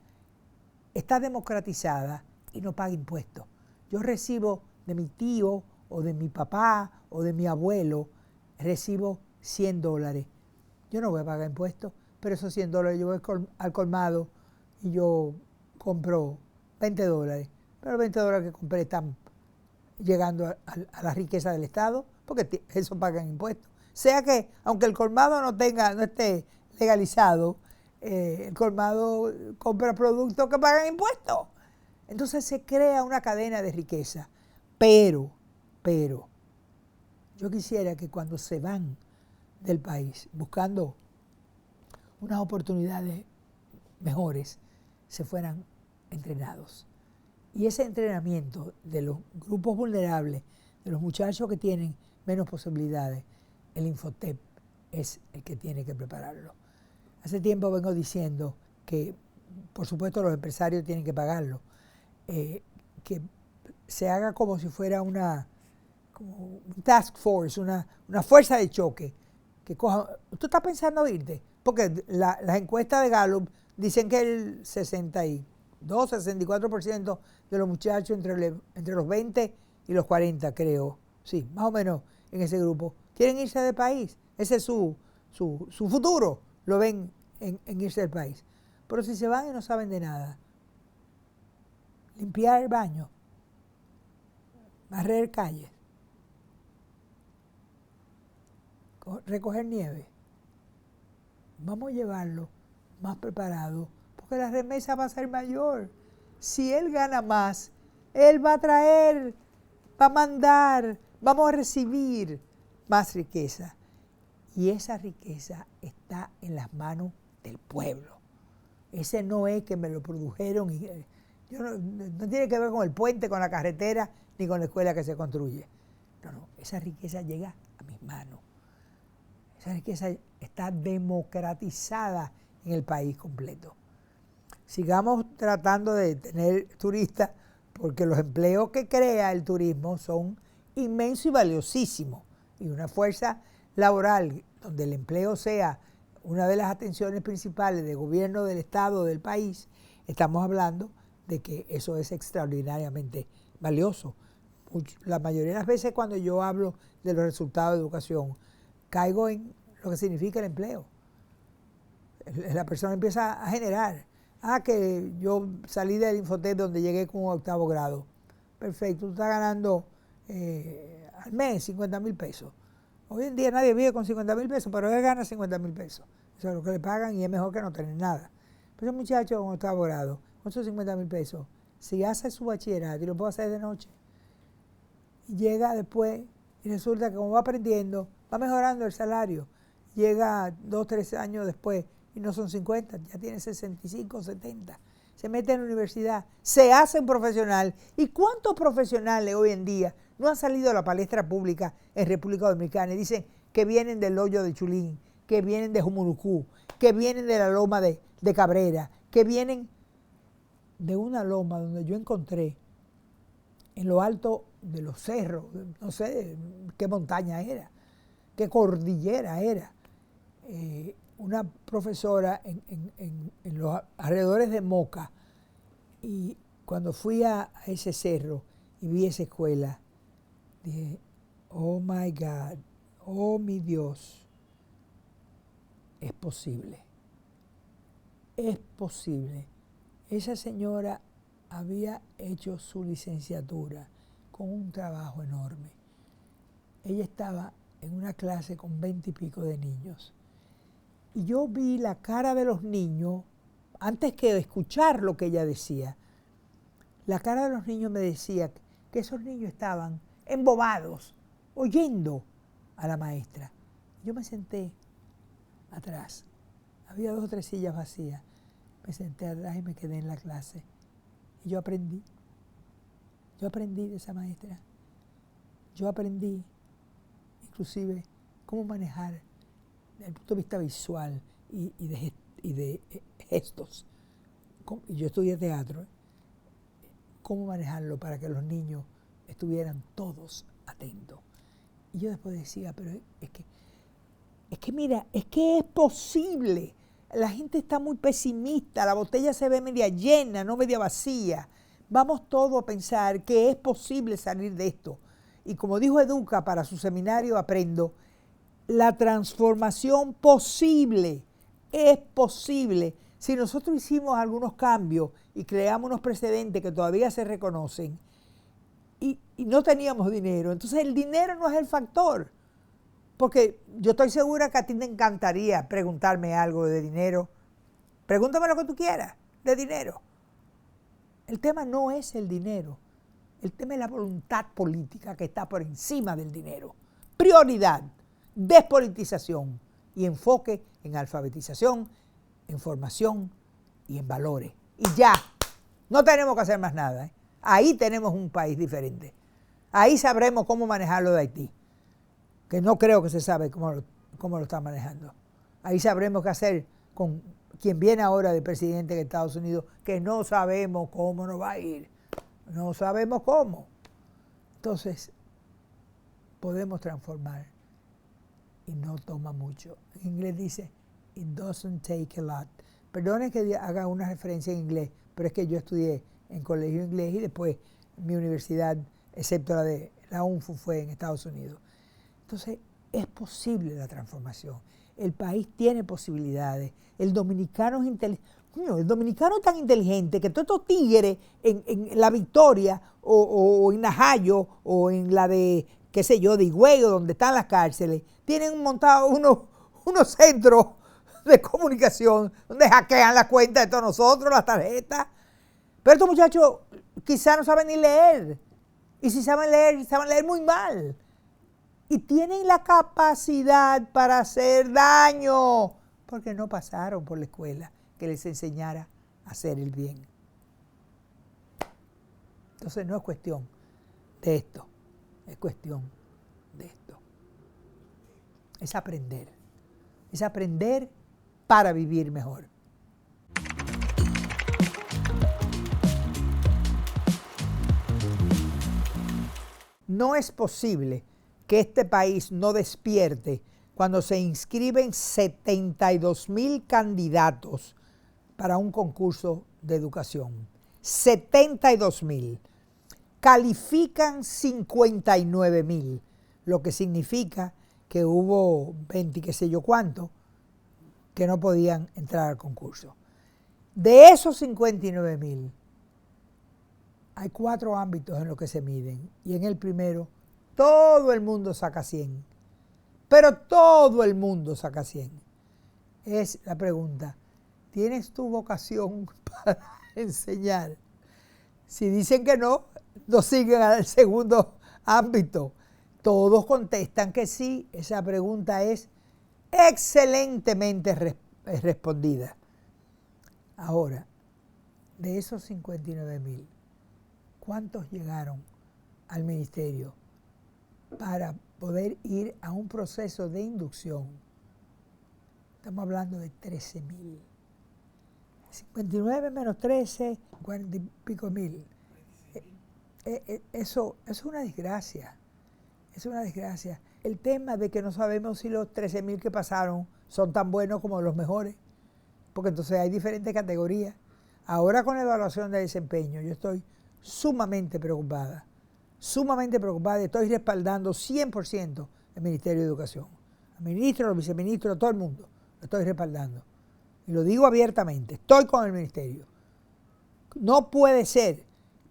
está democratizada y no paga impuestos. Yo recibo de mi tío o de mi papá o de mi abuelo, recibo $100. Yo no voy a pagar impuestos, pero esos $100 yo voy al colmado y yo compro $20. Pero los $20 que compré están llegando a la riqueza del Estado, porque eso pagan impuestos. Sea que, aunque el colmado no esté legalizado, el colmado compra productos que pagan impuestos. Entonces se crea una cadena de riqueza. Pero, yo quisiera que cuando se van del país buscando unas oportunidades mejores, se fueran entrenados. Y ese entrenamiento de los grupos vulnerables, de los muchachos que tienen menos posibilidades, el Infotep es el que tiene que prepararlo. Hace tiempo vengo diciendo que, por supuesto, los empresarios tienen que pagarlo, que se haga como si fuera como un task force, una fuerza de choque, que coja. ¿Tú estás pensando irte? Porque las encuestas de Gallup dicen que el 64% de los muchachos entre los 20 y los 40, creo, sí, más o menos en ese grupo, quieren irse del país. Ese es su futuro, lo ven en irse del país. Pero si se van y no saben de nada, limpiar el baño, barrer calles, recoger nieve, vamos a llevarlo más preparado, porque la remesa va a ser mayor. Si él gana más, él va a traer, va a mandar, vamos a recibir más riqueza. Y esa riqueza está en las manos del pueblo. Ese no es que me lo produjeron. No tiene que ver con el puente, con la carretera, ni con la escuela que se construye. No, esa riqueza llega a mis manos. Esa riqueza está democratizada en el país completo. Sigamos tratando de tener turistas, porque los empleos que crea el turismo son inmensos y valiosísimos. Y una fuerza laboral donde el empleo sea una de las atenciones principales del gobierno, del Estado, del país, estamos hablando de que eso es extraordinariamente valioso. La mayoría de las veces cuando yo hablo de los resultados de educación, caigo en lo que significa el empleo. La persona empieza a generar. Que yo salí del Infotep donde llegué con un 8º grado. Perfecto, tú estás ganando al mes 50,000 pesos. Hoy en día nadie vive con 50,000 pesos, pero él gana 50,000 pesos. Eso es lo que le pagan y es mejor que no tener nada. Pero ese muchacho con 8º grado, con esos 50,000 pesos, si hace su bachillerato y lo puede hacer de noche, y llega después y resulta que como va aprendiendo, va mejorando el salario. Llega 2, 3 años después y no son 50, ya tiene 65, 70. Se mete en la universidad, se hace un profesional. ¿Y cuántos profesionales hoy en día no han salido a la palestra pública en República Dominicana y dicen que vienen del hoyo de Chulín, que vienen de Jumurucú, que vienen de la loma de Cabrera, que vienen de una loma donde yo encontré en lo alto de los cerros, no sé qué montaña era, qué cordillera era, una profesora en los alrededores de Moca, y cuando fui a ese cerro y vi esa escuela, dije, oh my God, oh mi Dios, es posible. Es posible. Esa señora había hecho su licenciatura con un trabajo enorme. Ella estaba en una clase con 20 y pico de niños. Y yo vi la cara de los niños, antes que escuchar lo que ella decía, la cara de los niños me decía que esos niños estaban embobados, oyendo a la maestra. Yo me senté atrás. Había 2 o 3 sillas vacías. Me senté atrás y me quedé en la clase. Y yo aprendí. Yo aprendí de esa maestra. Yo aprendí, inclusive, cómo manejar desde el punto de vista visual y de gestos. Y yo estudié teatro. Cómo manejarlo para que los niños estuvieran todos atentos. Y yo después decía, pero es que mira, es que es posible. La gente está muy pesimista, la botella se ve media llena, no media vacía. Vamos todos a pensar que es posible salir de esto. Y como dijo Educa para su seminario Aprendo, la transformación posible es posible. Si nosotros hicimos algunos cambios y creamos unos precedentes que todavía se reconocen y no teníamos dinero, entonces el dinero no es el factor. Porque yo estoy segura que a ti te encantaría preguntarme algo de dinero. Pregúntame lo que tú quieras de dinero. El tema no es el dinero. El tema es la voluntad política que está por encima del dinero. Prioridad, despolitización y enfoque en alfabetización, en formación y en valores. Y ya, no tenemos que hacer más nada. Ahí tenemos un país diferente. Ahí sabremos cómo manejarlo de Haití. que no creo que se sabe cómo lo está manejando. Ahí sabremos qué hacer con quien viene ahora de presidente de Estados Unidos, que no sabemos cómo nos va a ir. No sabemos cómo. Entonces, podemos transformar y no toma mucho. En inglés dice, it doesn't take a lot. Perdone que haga una referencia en inglés, pero es que yo estudié en colegio inglés y después mi universidad, excepto la de la UNFU, fue en Estados Unidos. Entonces, es posible la transformación. El país tiene posibilidades. El dominicano es inteligente. El dominicano es tan inteligente que todos estos tigres en La Victoria o en Najayo o en la de, qué sé yo, de Higüey, donde están las cárceles, tienen montados unos centros de comunicación donde hackean la cuenta de todos nosotros, las tarjetas. Pero estos muchachos quizás no saben ni leer. Y si saben leer muy mal. Y tienen la capacidad para hacer daño, porque no pasaron por la escuela que les enseñara a hacer el bien. Entonces no es cuestión de esto, es cuestión de esto. Es aprender para vivir mejor. No es posible que este país no despierte cuando se inscriben 72,000 candidatos para un concurso de educación. 72,000. Califican 59,000, lo que significa que hubo 20 qué sé yo cuánto que no podían entrar al concurso. De esos 59,000, hay 4 ámbitos en los que se miden. Y en el primero, todo el mundo saca 100. Pero todo el mundo saca 100. Es la pregunta, ¿tienes tu vocación para enseñar? Si dicen que no, no siguen al segundo ámbito. Todos contestan que sí. Esa pregunta es excelentemente respondida. Ahora, de esos 59,000, ¿cuántos llegaron al ministerio para poder ir a un proceso de inducción? Estamos hablando de 13,000. 59 menos 13, 40 y pico mil. Eso es una desgracia. Es una desgracia. El tema de que no sabemos si los 13,000 que pasaron son tan buenos como los mejores, porque entonces hay diferentes categorías. Ahora con la evaluación de desempeño, yo estoy sumamente preocupada y estoy respaldando 100% el Ministerio de Educación. Al ministro, los viceministros, todo el mundo, lo estoy respaldando. Y lo digo abiertamente, estoy con el ministerio. No puede ser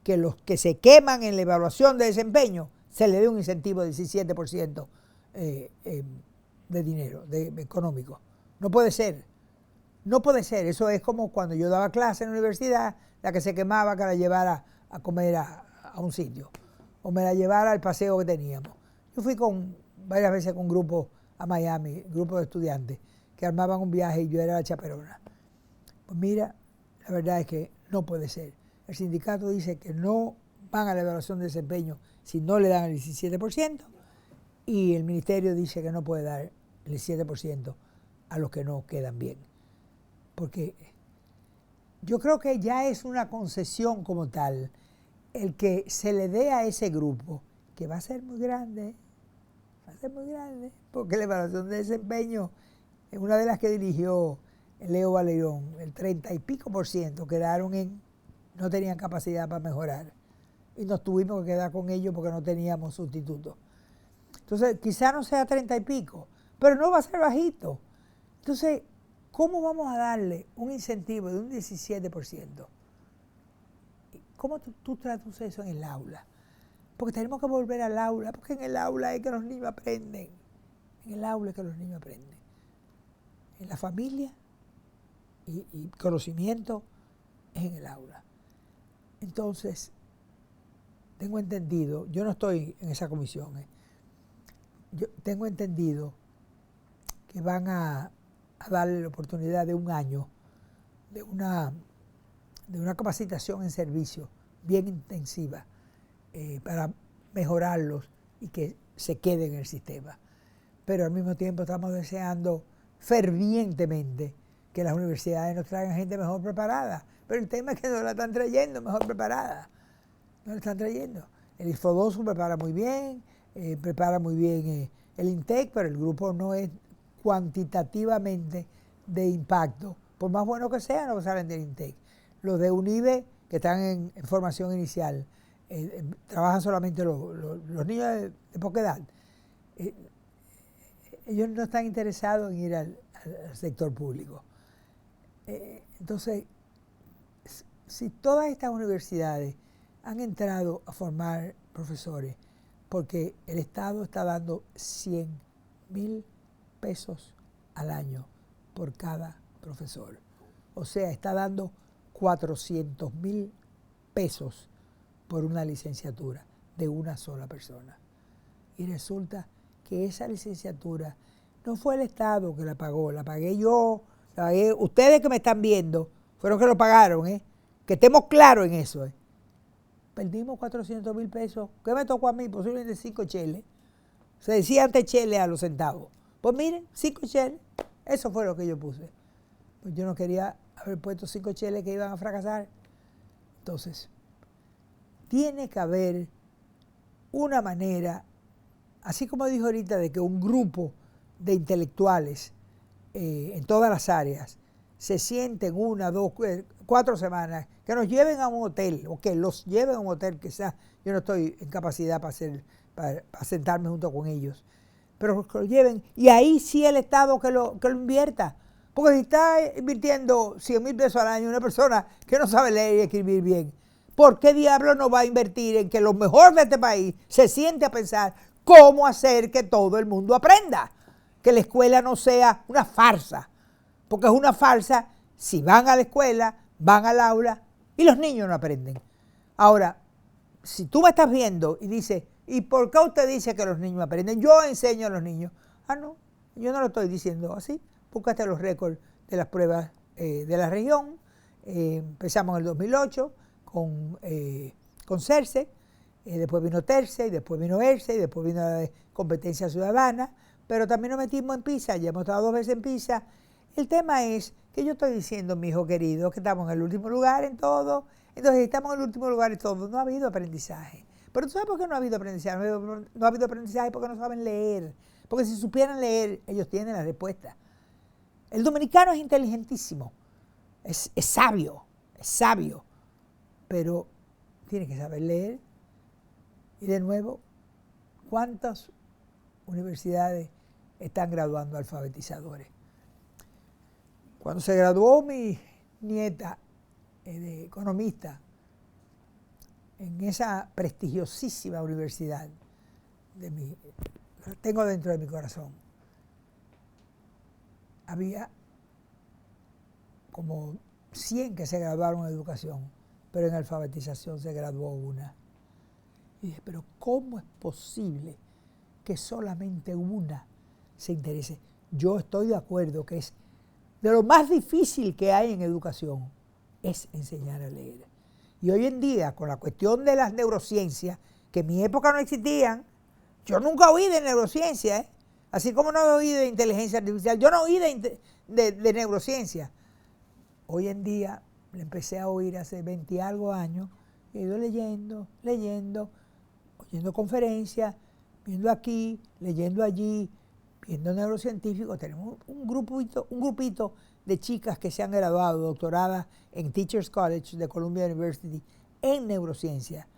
que los que se queman en la evaluación de desempeño se le dé un incentivo de 17% de dinero, económico. No puede ser. No puede ser. Eso es como cuando yo daba clase en la universidad, la que se quemaba que la llevara a comer a un sitio, o me la llevara al paseo que teníamos. Yo fui varias veces con un grupo a Miami, grupo de estudiantes, que armaban un viaje y yo era la chaperona. Pues mira, la verdad es que no puede ser. El sindicato dice que no van a la evaluación de desempeño si no le dan el 17%, y el ministerio dice que no puede dar el 17% a los que no quedan bien. Porque yo creo que ya es una concesión como tal el que se le dé a ese grupo, que va a ser muy grande, porque la evaluación de desempeño es una de las que dirigió Leo Valerón. El 30 y pico % quedaron no tenían capacidad para mejorar. Y nos tuvimos que quedar con ellos porque no teníamos sustitutos. Entonces, quizá no sea 30 y pico, pero no va a ser bajito. Entonces, ¿cómo vamos a darle un incentivo de un 17%? ¿Cómo tú traduces eso en el aula? Porque tenemos que volver al aula, porque en el aula es que los niños aprenden. En el aula es que los niños aprenden. En la familia y conocimiento es en el aula. Entonces, tengo entendido, yo no estoy en esa comisión, yo tengo entendido que van a darle la oportunidad de un año de una capacitación en servicio bien intensiva para mejorarlos y que se queden en el sistema. pero al mismo tiempo estamos deseando fervientemente que las universidades nos traigan gente mejor preparada. Pero el tema es que no la están trayendo mejor preparada. No la están trayendo. El ISFODOSU prepara muy bien el INTEC, pero el grupo no es cuantitativamente de impacto. Por más bueno que sea, no salen del INTEC. Los de UNIBE, que están en formación inicial, trabajan solamente los niños de poca edad. Ellos no están interesados en ir al sector público. Entonces, si todas estas universidades han entrado a formar profesores porque el Estado está dando 100,000 pesos al año por cada profesor, o sea, está dando 400,000 pesos por una licenciatura de una sola persona. Y resulta que esa licenciatura no fue el Estado que la pagó, la pagué yo, la pagué, ustedes que me están viendo, fueron que lo pagaron, que estemos claros en eso. Perdimos 400,000 pesos. ¿Qué me tocó a mí? Posiblemente 5 cheles. Se decía antes cheles a los centavos. Pues miren, 5 cheles. Eso fue lo que yo puse. Pues yo no quería haber puesto 5 cheles que iban a fracasar. Entonces, tiene que haber una manera, así como dijo ahorita, de que un grupo de intelectuales en todas las áreas se sienten 1, 2, 4 semanas, que nos lleven a un hotel, o que los lleven a un hotel, quizás yo no estoy en capacidad para sentarme junto con ellos, pero que lo lleven, y ahí sí el Estado que lo invierta, porque si está invirtiendo 100,000 pesos al año una persona que no sabe leer y escribir bien, ¿por qué diablo no va a invertir en que lo mejor de este país se siente a pensar cómo hacer que todo el mundo aprenda? Que la escuela no sea una farsa, porque es una farsa si van a la escuela, van al aula y los niños no aprenden. Ahora, si tú me estás viendo y dices, ¿y por qué usted dice que los niños aprenden? Yo enseño a los niños. Ah, no, yo no lo estoy diciendo así. Búscate los récords de las pruebas de la región. Empezamos en el 2008 con CERCE, después vino TERCE, y después vino ERCE, y después vino la competencia ciudadana, pero también nos metimos en PISA, ya hemos estado 2 veces en PISA. El tema es que yo estoy diciendo, mi hijo querido, que estamos en el último lugar en todo. Entonces, si estamos en el último lugar en todo, no ha habido aprendizaje. Pero ¿tú sabes por qué no ha habido aprendizaje? No ha habido aprendizaje porque no saben leer. Porque si supieran leer, ellos tienen la respuesta. El dominicano es inteligentísimo, es sabio, pero tiene que saber leer. Y de nuevo, ¿cuántas universidades están graduando alfabetizadores? Cuando se graduó mi nieta de economista en esa prestigiosísima universidad, la tengo dentro de mi corazón, había como 100 que se graduaron en educación, pero en alfabetización se graduó una. Y dije, pero ¿cómo es posible que solamente una se interese? Yo estoy de acuerdo que es de lo más difícil que hay en educación, es enseñar a leer. Y hoy en día, con la cuestión de las neurociencias, que en mi época no existían, yo nunca oí de neurociencia, así como no oí de inteligencia artificial, yo no oí de neurociencia. Hoy en día, le empecé a oír hace 20 y algo años, he ido leyendo, oyendo conferencias, viendo aquí, leyendo allí, viendo neurocientíficos. Tenemos un grupito de chicas que se han graduado, doctoradas en Teachers College de Columbia University en neurociencia,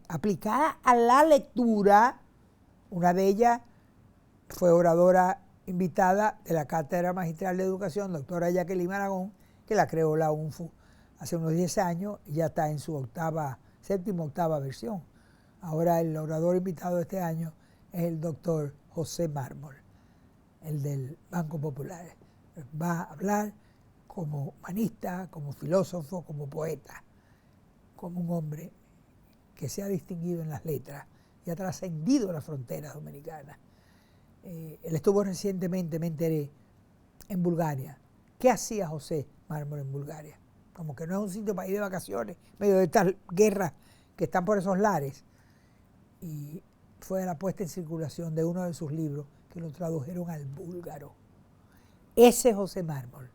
aplicada a la lectura. Una de ellas fue oradora invitada de la Cátedra Magistral de Educación, doctora Jacqueline Aragón, que la creó la UNFU hace unos 10 años, y ya está en su séptima, octava versión. Ahora el orador invitado de este año es el doctor José Mármol, el del Banco Popular. Va a hablar como humanista, como filósofo, como poeta, como un hombre que se ha distinguido en las letras y ha trascendido las fronteras dominicanas. Él estuvo recientemente, me enteré, en Bulgaria. ¿Qué hacía José Mármol en Bulgaria? Como que no es un sitio para ir de vacaciones, medio de estas guerras que están por esos lares. Y fue la puesta en circulación de uno de sus libros, que lo tradujeron al búlgaro. Ese José Mármol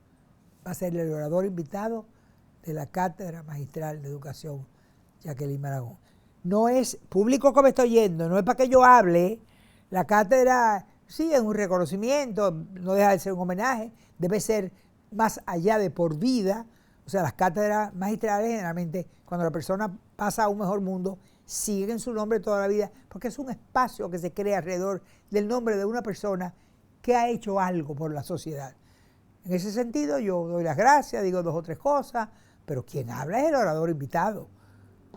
va a ser el orador invitado de la Cátedra Magistral de Educación Jacqueline Maragón. No es público que me estoy yendo, no es para que yo hable. La cátedra sí es un reconocimiento, no deja de ser un homenaje, debe ser más allá de por vida. O sea, las cátedras magistrales generalmente, cuando la persona pasa a un mejor mundo, siguen su nombre toda la vida, porque es un espacio que se crea alrededor del nombre de una persona que ha hecho algo por la sociedad. En ese sentido, yo doy las gracias, digo 2 o 3 cosas, pero quien habla es el orador invitado.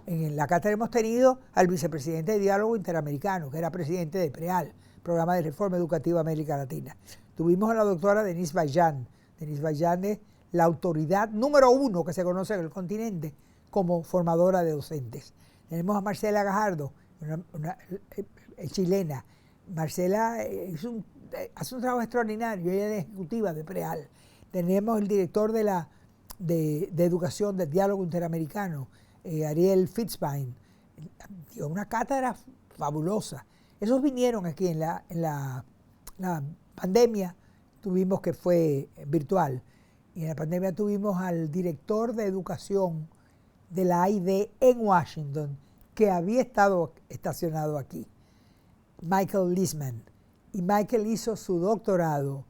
En la cátedra hemos tenido al vicepresidente de Diálogo Interamericano, que era presidente de PREAL, Programa de Reforma Educativa América Latina. Tuvimos a la doctora Denise Bayan. Denise Bayan es la autoridad número 1 que se conoce en el continente como formadora de docentes. Tenemos a Marcela Gajardo, una chilena. Marcela hace un trabajo extraordinario, ella es ejecutiva de PREAL. Tenemos el director de Educación del Diálogo Interamericano, Ariel Fitzpaine. Una cátedra fabulosa. Esos vinieron aquí en la pandemia, tuvimos que fue virtual, y en la pandemia tuvimos al director de educación de la AID en Washington, que había estado estacionado aquí, Michael Lisman. Y Michael hizo su doctorado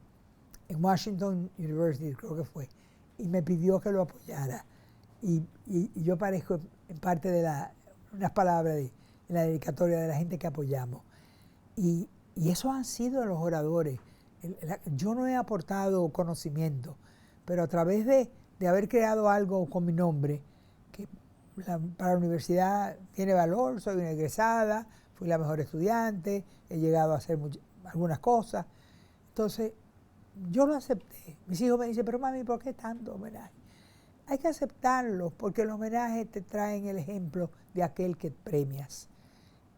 en Washington University, creo que fue, y me pidió que lo apoyara. Y yo aparezco en parte de unas palabras en la dedicatoria de la gente que apoyamos. Y esos han sido los oradores. Yo no he aportado conocimiento, pero a través de haber creado algo con mi nombre, que para la universidad tiene valor, soy una egresada, fui la mejor estudiante, he llegado a hacer algunas cosas. Entonces, yo lo acepté. Mis hijos me dicen, pero mami, ¿por qué tanto homenaje? Hay que aceptarlo, porque los homenajes te traen el ejemplo de aquel que premias.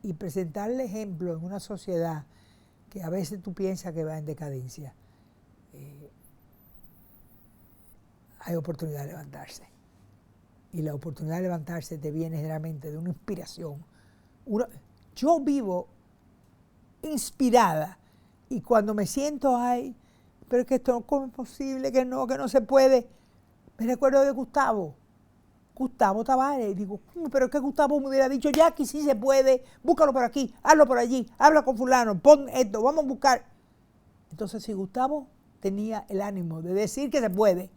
Y presentar el ejemplo en una sociedad que a veces tú piensas que va en decadencia, hay oportunidad de levantarse. Y la oportunidad de levantarse te viene generalmente de una inspiración. Yo vivo inspirada, y cuando me siento, ay, pero es que esto no es posible, que no se puede, me recuerdo de Gustavo Tavares, y digo, pero es que Gustavo me hubiera dicho, Jackie, sí se puede, búscalo por aquí, hazlo por allí, habla con fulano, pon esto, vamos a buscar. Entonces, si Gustavo tenía el ánimo de decir que se puede,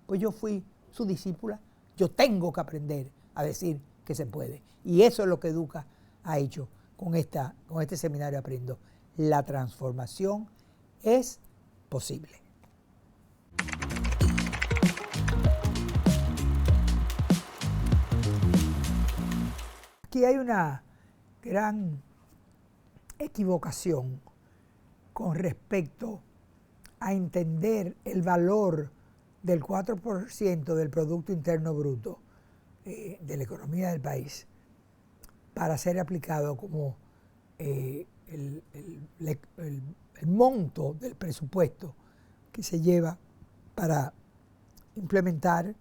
pues yo fui su discípula, yo tengo que aprender a decir que se puede. Y eso es lo que Educa ha hecho con este seminario Aprendo. La transformación es posible. Aquí hay una gran equivocación con respecto a entender el valor del 4% del Producto Interno Bruto de la economía del país para ser aplicado como el monto del presupuesto que se lleva para implementar,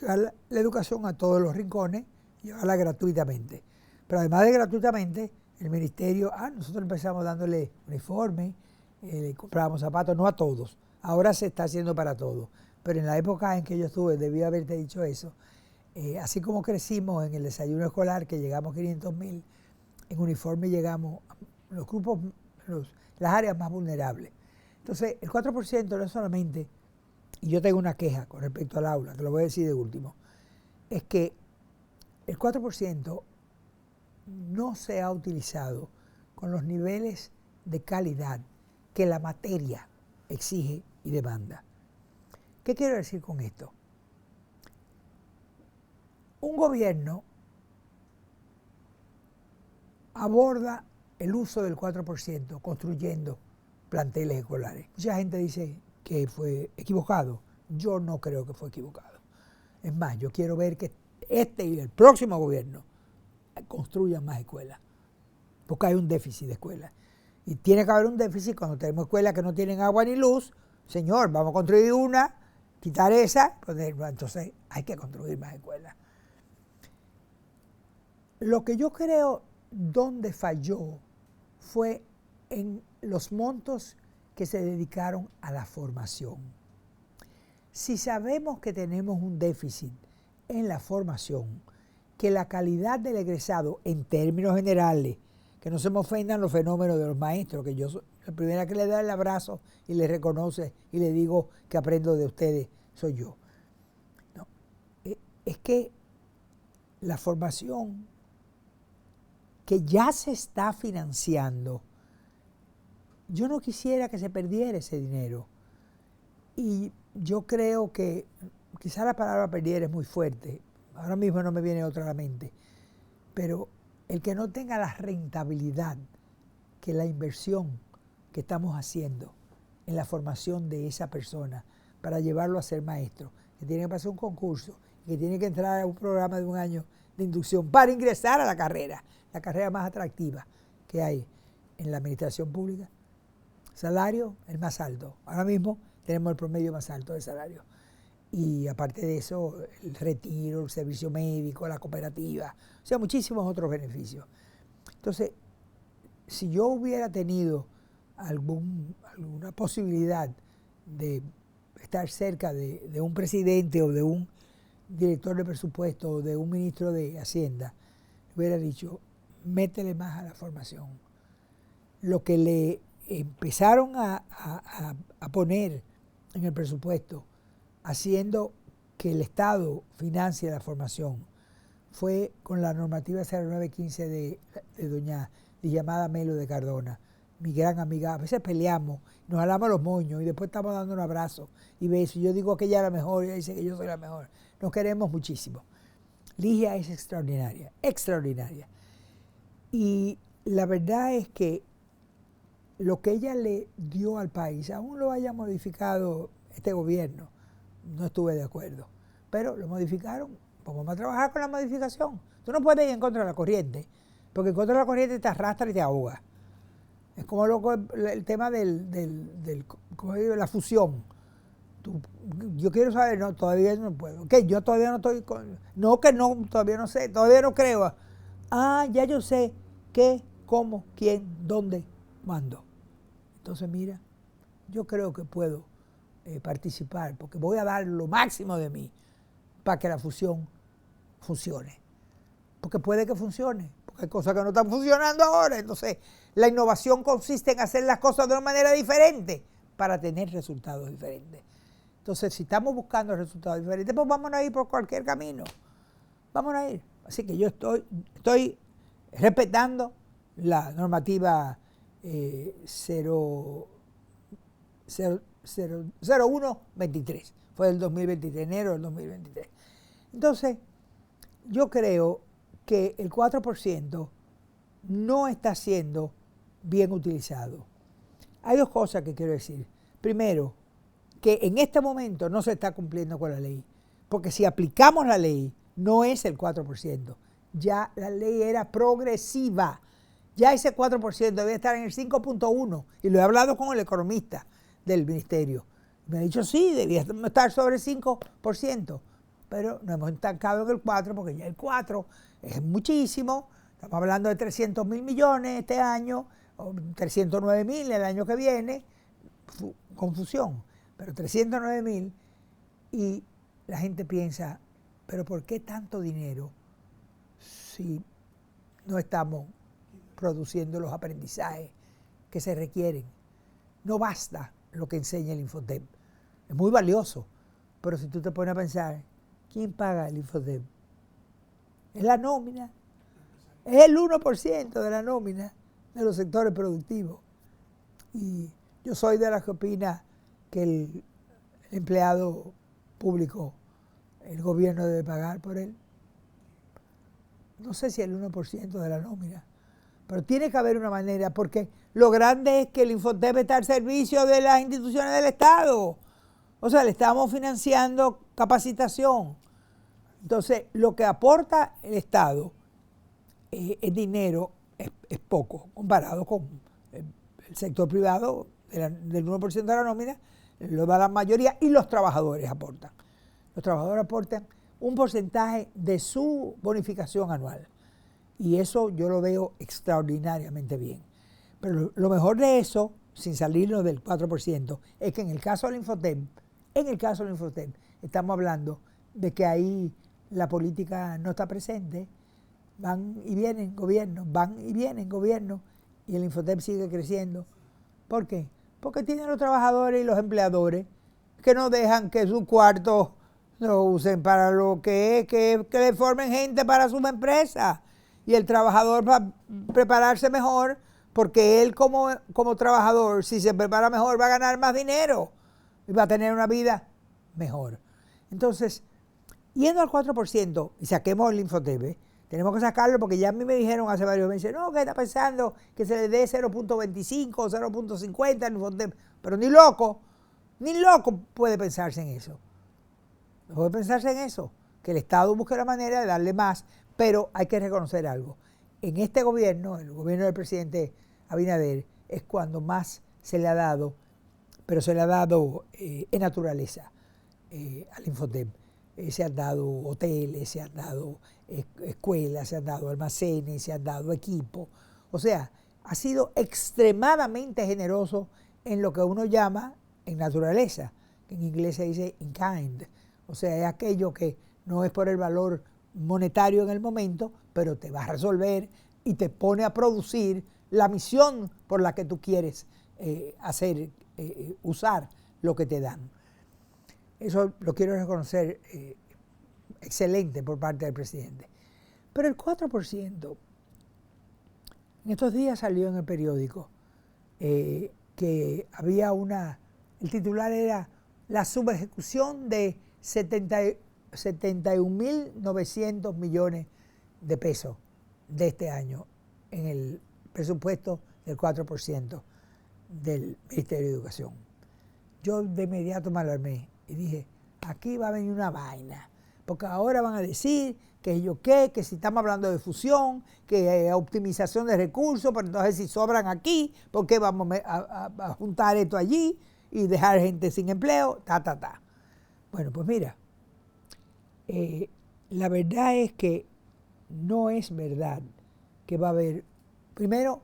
llevar la educación a todos los rincones, llevarla gratuitamente. Pero además de gratuitamente, el ministerio, nosotros empezamos dándole uniforme, comprábamos zapatos, no a todos, ahora se está haciendo para todos, pero en la época en que yo estuve, debí haberte dicho eso, así como crecimos en el desayuno escolar, que llegamos 500,000, en uniforme llegamos a los grupos, las áreas más vulnerables. Entonces, el 4% no es solamente, y yo tengo una queja con respecto al aula, te lo voy a decir de último, es que el 4% no se ha utilizado con los niveles de calidad que la materia exige y demanda. ¿Qué quiero decir con esto? Un gobierno aborda el uso del 4% construyendo planteles escolares. Mucha gente dice que fue equivocado. Yo no creo que fue equivocado. Es más, yo quiero ver que este y el próximo gobierno construyan más escuelas, porque hay un déficit de escuelas. Y tiene que haber un déficit cuando tenemos escuelas que no tienen agua ni luz. Señor, vamos a construir una, quitar esa, entonces hay que construir más escuelas. Lo que yo creo donde falló fue en los montos que se dedicaron a la formación. Si sabemos que tenemos un déficit en la formación, que la calidad del egresado en términos generales, que no se me ofendan los fenómenos de los maestros, que yo soy la primera que le da el abrazo y le reconoce y le digo que aprendo de ustedes, soy yo. No, es que la formación que ya se está financiando, yo no quisiera que se perdiera ese dinero. Y yo creo que, quizá la palabra perdiera es muy fuerte, ahora mismo no me viene otra a la mente, pero el que no tenga la rentabilidad que la inversión que estamos haciendo en la formación de esa persona para llevarlo a ser maestro, que tiene que pasar un concurso, que tiene que entrar a un programa de un año de inducción para ingresar a la carrera más atractiva que hay en la administración pública. Salario, el más alto. Ahora mismo tenemos el promedio más alto de salario. Y aparte de eso, el retiro, el servicio médico, la cooperativa, o sea, muchísimos otros beneficios. Entonces, si yo hubiera tenido alguna posibilidad de estar cerca de un presidente o de un director de presupuesto o de un ministro de Hacienda, hubiera dicho, métele más a la formación. Lo que le empezaron a poner en el presupuesto, haciendo que el Estado financie la formación, fue con la normativa 0915 de doña llamada Melo de Cardona, mi gran amiga. A veces peleamos, nos jalamos los moños y después estamos dando un abrazo y besos. Yo digo que ella es la mejor y ella dice que yo soy la mejor. Nos queremos muchísimo. Ligia es extraordinaria, extraordinaria. Y la verdad es que lo que ella le dio al país, aún lo haya modificado este gobierno, no estuve de acuerdo, pero lo modificaron, pues vamos a trabajar con la modificación. Tú no puedes ir en contra de la corriente, porque en contra de la corriente te arrastra y te ahoga. Es como el tema ¿cómo digo? La fusión. Yo quiero saber, no, todavía no puedo. ¿Qué? Yo todavía no estoy todavía no sé, todavía no creo. Ah, ya yo sé qué, cómo, quién, dónde, cuándo. Entonces, mira, yo creo que puedo participar, porque voy a dar lo máximo de mí para que la fusión funcione. Porque puede que funcione, porque hay cosas que no están funcionando ahora. Entonces, la innovación consiste en hacer las cosas de una manera diferente para tener resultados diferentes. Entonces, si estamos buscando resultados diferentes, pues vamos a ir por cualquier camino. Vamos a ir. Así que yo estoy respetando la normativa 0123. Fue del 2023, enero del 2023. Entonces, yo creo que el 4% no está siendo bien utilizado. Hay dos cosas que quiero decir. Primero, que en este momento no se está cumpliendo con la ley, porque si aplicamos la ley, no es el 4%. Ya la ley era progresiva. Ya ese 4% debe estar en el 5.1%. Y lo he hablado con el economista del ministerio. Me ha dicho, sí, debía estar sobre el 5%. Pero nos hemos estancado en el 4%, porque ya el 4% es muchísimo. Estamos hablando de 300.000 millones este año, o 309.000 el año que viene. Confusión. Pero 309.000, y la gente piensa, ¿pero por qué tanto dinero si no estamos produciendo los aprendizajes que se requieren? No basta lo que enseña el Infodep. Es muy valioso, pero si tú te pones a pensar, ¿quién paga el Infodep? Es la nómina. Es el 1% de la nómina de los sectores productivos. Y yo soy de las que opina que el empleado público, el gobierno debe pagar por él. No sé si el 1% de la nómina, pero tiene que haber una manera, porque lo grande es que el Infodep está al servicio de las instituciones del Estado. O sea, le estamos financiando capacitación. Entonces, lo que aporta el Estado en dinero es poco, comparado con el sector privado del 1% de la nómina, lo da la mayoría, y los trabajadores aportan. Los trabajadores aportan un porcentaje de su bonificación anual. Y eso yo lo veo extraordinariamente bien. Pero lo mejor de eso, sin salirnos del 4%, es que en el caso del Infotep, estamos hablando de que ahí la política no está presente, van y vienen gobiernos, y el Infotep sigue creciendo. ¿Por qué? Porque tienen los trabajadores y los empleadores que no dejan que sus cuartos lo usen para lo que es, que le formen gente para su empresa. Y el trabajador va a prepararse mejor, porque él como trabajador, si se prepara mejor, va a ganar más dinero y va a tener una vida mejor. Entonces, yendo al 4%, y saquemos el Infotep, tenemos que sacarlo porque ya a mí me dijeron hace varios meses, no, que está pensando que se le dé 0.25 o 0.50 al Infotep. Pero ni loco puede pensarse en eso. No puede pensarse en eso, que el Estado busque la manera de darle más, pero hay que reconocer algo. En este gobierno, el gobierno del presidente Abinader, es cuando más se le ha dado, pero se le ha dado en naturaleza al Infotep. Se han dado hoteles, se han dado escuelas, se han dado almacenes, se han dado equipos. O sea, ha sido extremadamente generoso en lo que uno llama en naturaleza, que en inglés se dice in kind. O sea, es aquello que no es por el valor monetario en el momento, pero te va a resolver y te pone a producir la misión por la que tú quieres usar lo que te dan. Eso lo quiero reconocer excelente por parte del presidente. Pero el 4%, en estos días salió en el periódico que había el titular era la subejecución de 71.900 millones de pesos de este año en el presupuesto del 4% del Ministerio de Educación. Yo de inmediato me alarmé y dije, aquí va a venir una vaina, porque ahora van a decir que si estamos hablando de fusión, que optimización de recursos, pero entonces si sobran aquí, ¿por qué vamos a juntar esto allí y dejar gente sin empleo? Bueno, pues mira, la verdad es que no es verdad que va a haber. Primero,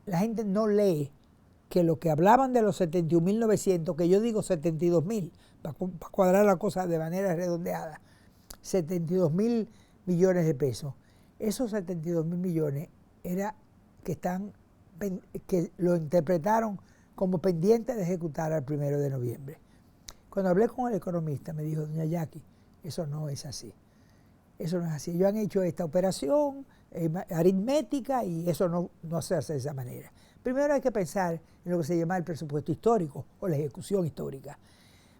la gente no lee que lo que hablaban de los 71.900, que yo digo 72.000, para cuadrar la cosa de manera redondeada, 72.000 millones de pesos. Esos 72.000 millones era que lo interpretaron como pendiente de ejecutar al 1 de noviembre. Cuando hablé con el economista, me dijo, doña Jackie, eso no es así. Eso no es así. Ellos han hecho esta operación aritmética y eso no se hace de esa manera. Primero hay que pensar en lo que se llama el presupuesto histórico o la ejecución histórica.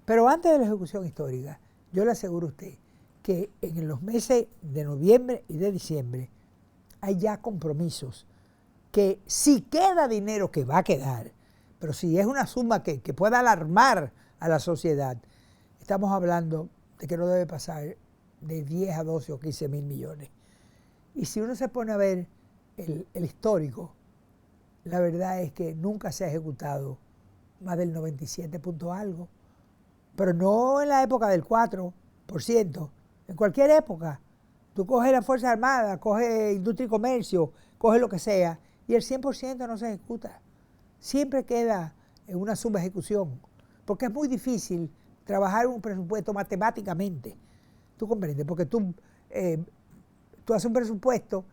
Pero antes de la ejecución histórica, yo le aseguro a usted que en los meses de noviembre y de diciembre hay ya compromisos que si queda dinero, que va a quedar, pero si es una suma que pueda alarmar a la sociedad, estamos hablando de que no debe pasar de 10 a 12 o 15 mil millones. Y si uno se pone a ver el histórico, la verdad es que nunca se ha ejecutado más del 97 punto algo, pero no en la época del 4%, en cualquier época. Tú coges la Fuerza Armada, coges Industria y Comercio, coges lo que sea, y el 100% no se ejecuta. Siempre queda en una subejecución, porque es muy difícil trabajar un presupuesto matemáticamente. ¿Tú comprendes? Porque tú haces un presupuesto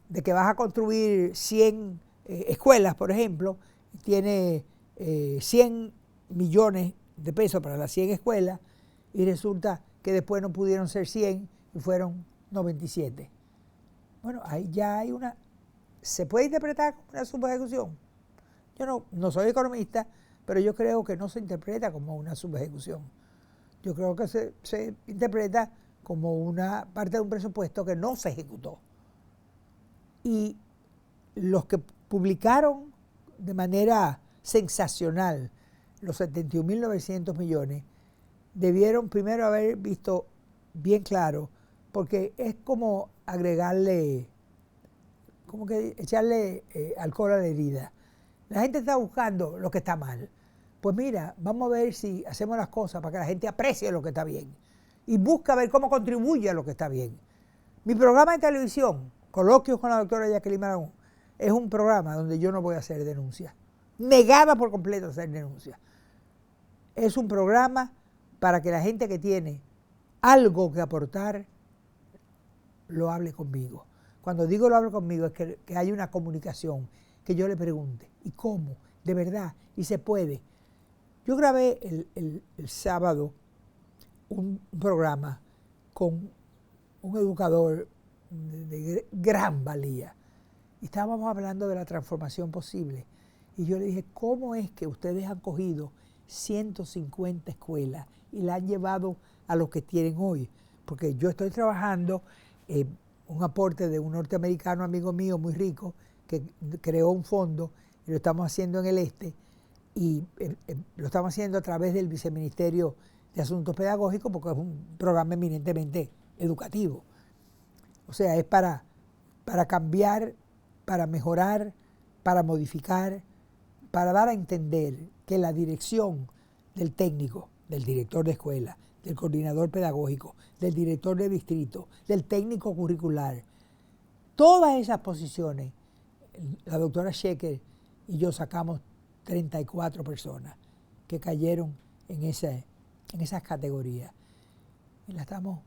de que vas a construir 100 escuelas, por ejemplo, tiene 100 millones de pesos para las 100 escuelas y resulta que después no pudieron ser 100 y fueron 97. Bueno, ahí ya hay ¿se puede interpretar como una subejecución? Yo no soy economista, pero yo creo que no se interpreta como una subejecución. Yo creo que se interpreta como una parte de un presupuesto que no se ejecutó. Y los que publicaron de manera sensacional los 71.900 millones debieron primero haber visto bien claro, porque es como agregarle, como que echarle alcohol a la herida. La gente está buscando lo que está mal. Pues mira, vamos a ver si hacemos las cosas para que la gente aprecie lo que está bien y busca ver cómo contribuye a lo que está bien. Mi programa de televisión, Coloquios con la doctora Jacqueline Maragón, es un programa donde yo no voy a hacer denuncias. Negada por completo a hacer denuncias. Es un programa para que la gente que tiene algo que aportar lo hable conmigo. Cuando digo lo hable conmigo es que hay una comunicación, que yo le pregunte, ¿y cómo? ¿De verdad? ¿Y se puede? Yo grabé el sábado un programa con un educador de gran valía. Y estábamos hablando de la transformación posible. Y yo le dije, ¿cómo es que ustedes han cogido 150 escuelas y la han llevado a lo que tienen hoy? Porque yo estoy trabajando un aporte de un norteamericano amigo mío muy rico que creó un fondo y lo estamos haciendo en el este y lo estamos haciendo a través del Viceministerio de Asuntos Pedagógicos porque es un programa eminentemente educativo. O sea, es para cambiar, para mejorar, para modificar, para dar a entender que la dirección del técnico, del director de escuela, del coordinador pedagógico, del director de distrito, del técnico curricular, todas esas posiciones, la doctora Shecker y yo sacamos 34 personas que cayeron en esas categorías. Y la estamos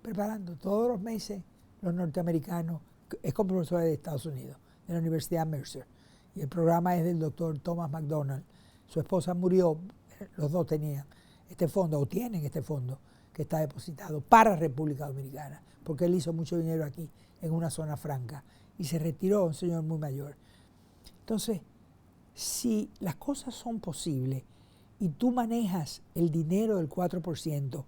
preparando todos los meses. Los norteamericanos, es con profesores de Estados Unidos, de la Universidad Mercer. Y el programa es del doctor Thomas McDonald. Su esposa murió, los dos tenían este fondo, o tienen este fondo, que está depositado para República Dominicana, porque él hizo mucho dinero aquí, en una zona franca, y se retiró, un señor muy mayor. Entonces, si las cosas son posibles y tú manejas el dinero del 4%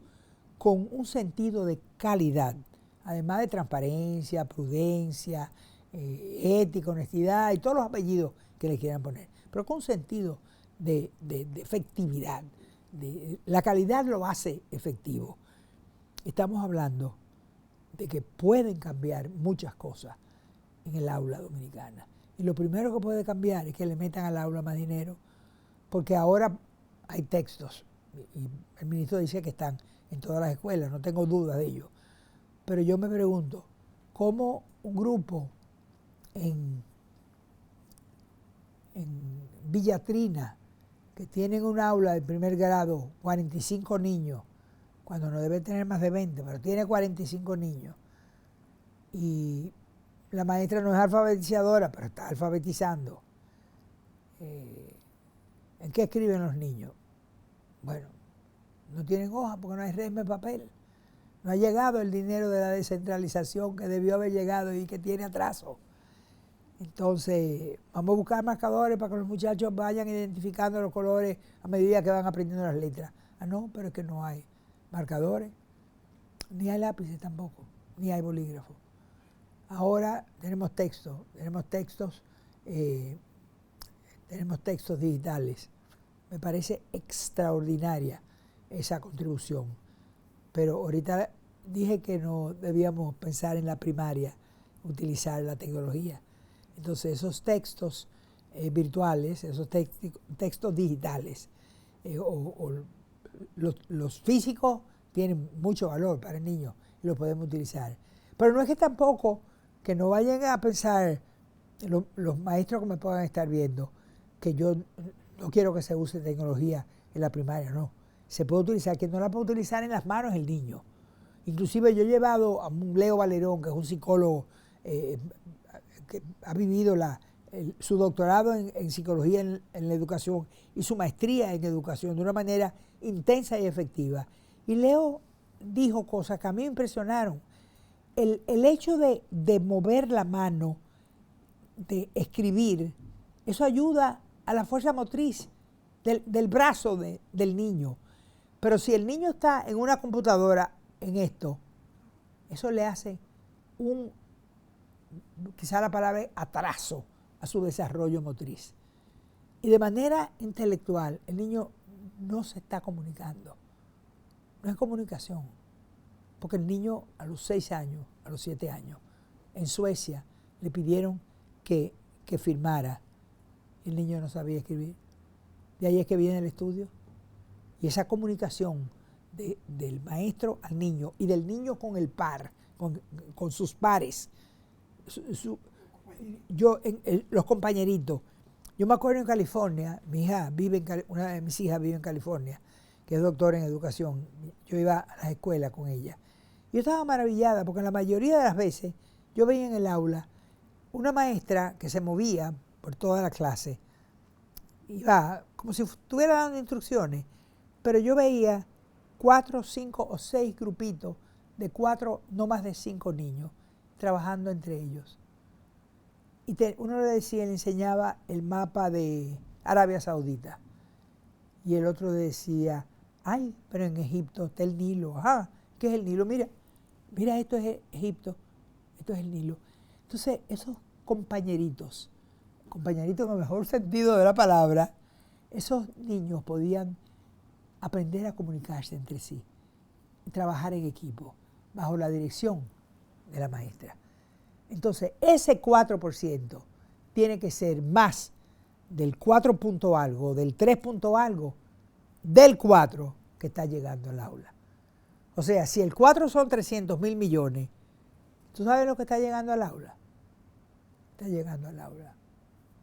con un sentido de calidad, además de transparencia, prudencia, ética, honestidad y todos los apellidos que le quieran poner, pero con un sentido de efectividad. La calidad lo hace efectivo. Estamos hablando de que pueden cambiar muchas cosas en el aula dominicana. Y lo primero que puede cambiar es que le metan al aula más dinero, porque ahora hay textos, y el ministro dice que están en todas las escuelas, no tengo duda de ello. Pero yo me pregunto, ¿cómo un grupo en Villa Trina, que tienen un aula de primer grado, 45 niños, cuando no debe tener más de 20, pero tiene 45 niños, y la maestra no es alfabetizadora, pero está alfabetizando? ¿En qué escriben los niños? Bueno, no tienen hoja porque no hay resma de papel. No ha llegado el dinero de la descentralización que debió haber llegado y que tiene atraso. Entonces, vamos a buscar marcadores para que los muchachos vayan identificando los colores a medida que van aprendiendo las letras. Ah, no, pero es que no hay marcadores, ni hay lápices tampoco, ni hay bolígrafos. Ahora tenemos textos digitales. Me parece extraordinaria esa contribución. Pero ahorita dije que no debíamos pensar en la primaria, utilizar la tecnología. Entonces esos textos virtuales, esos textos digitales, los físicos tienen mucho valor para el niño y los podemos utilizar. Pero no es que tampoco que no vayan a pensar los maestros que me puedan estar viendo que yo no quiero que se use tecnología en la primaria, no. Se puede utilizar, quien no la puede utilizar en las manos es el niño. Inclusive yo he llevado a un Leo Valerón, que es un psicólogo que ha vivido su doctorado en psicología en la educación y su maestría en educación de una manera intensa y efectiva. Y Leo dijo cosas que a mí me impresionaron. El hecho de mover la mano, de escribir, eso ayuda a la fuerza motriz del brazo del niño. Pero si el niño está en una computadora en esto, eso le hace quizá la palabra es atraso a su desarrollo motriz. Y de manera intelectual, el niño no se está comunicando. No es comunicación. Porque el niño a los 6 años, a los 7 años, en Suecia le pidieron que firmara. El niño no sabía escribir. De ahí es que viene el estudio. Y esa comunicación del maestro al niño y del niño con el par, con sus pares, los compañeritos, yo me acuerdo en California, una de mis hijas vive en California, que es doctora en educación. Yo iba a las escuelas con ella. Yo estaba maravillada porque la mayoría de las veces yo veía en el aula una maestra que se movía por toda la clase, iba como si estuviera dando instrucciones, pero yo veía 4, 5 o 6 grupitos de 4, no más de 5 niños, trabajando entre ellos. Y uno le enseñaba el mapa de Arabia Saudita. Y el otro le decía, ay, pero en Egipto está el Nilo. Ajá, ¿qué es el Nilo? Mira, esto es Egipto, esto es el Nilo. Entonces, esos compañeritos en el mejor sentido de la palabra, esos niños podían aprender a comunicarse entre sí, trabajar en equipo, bajo la dirección de la maestra. Entonces, ese 4% tiene que ser más del 4 punto algo, del 3 punto algo, del 4 que está llegando al aula. O sea, si el 4 son 300.000 millones, ¿tú sabes lo que está llegando al aula? Está llegando al aula.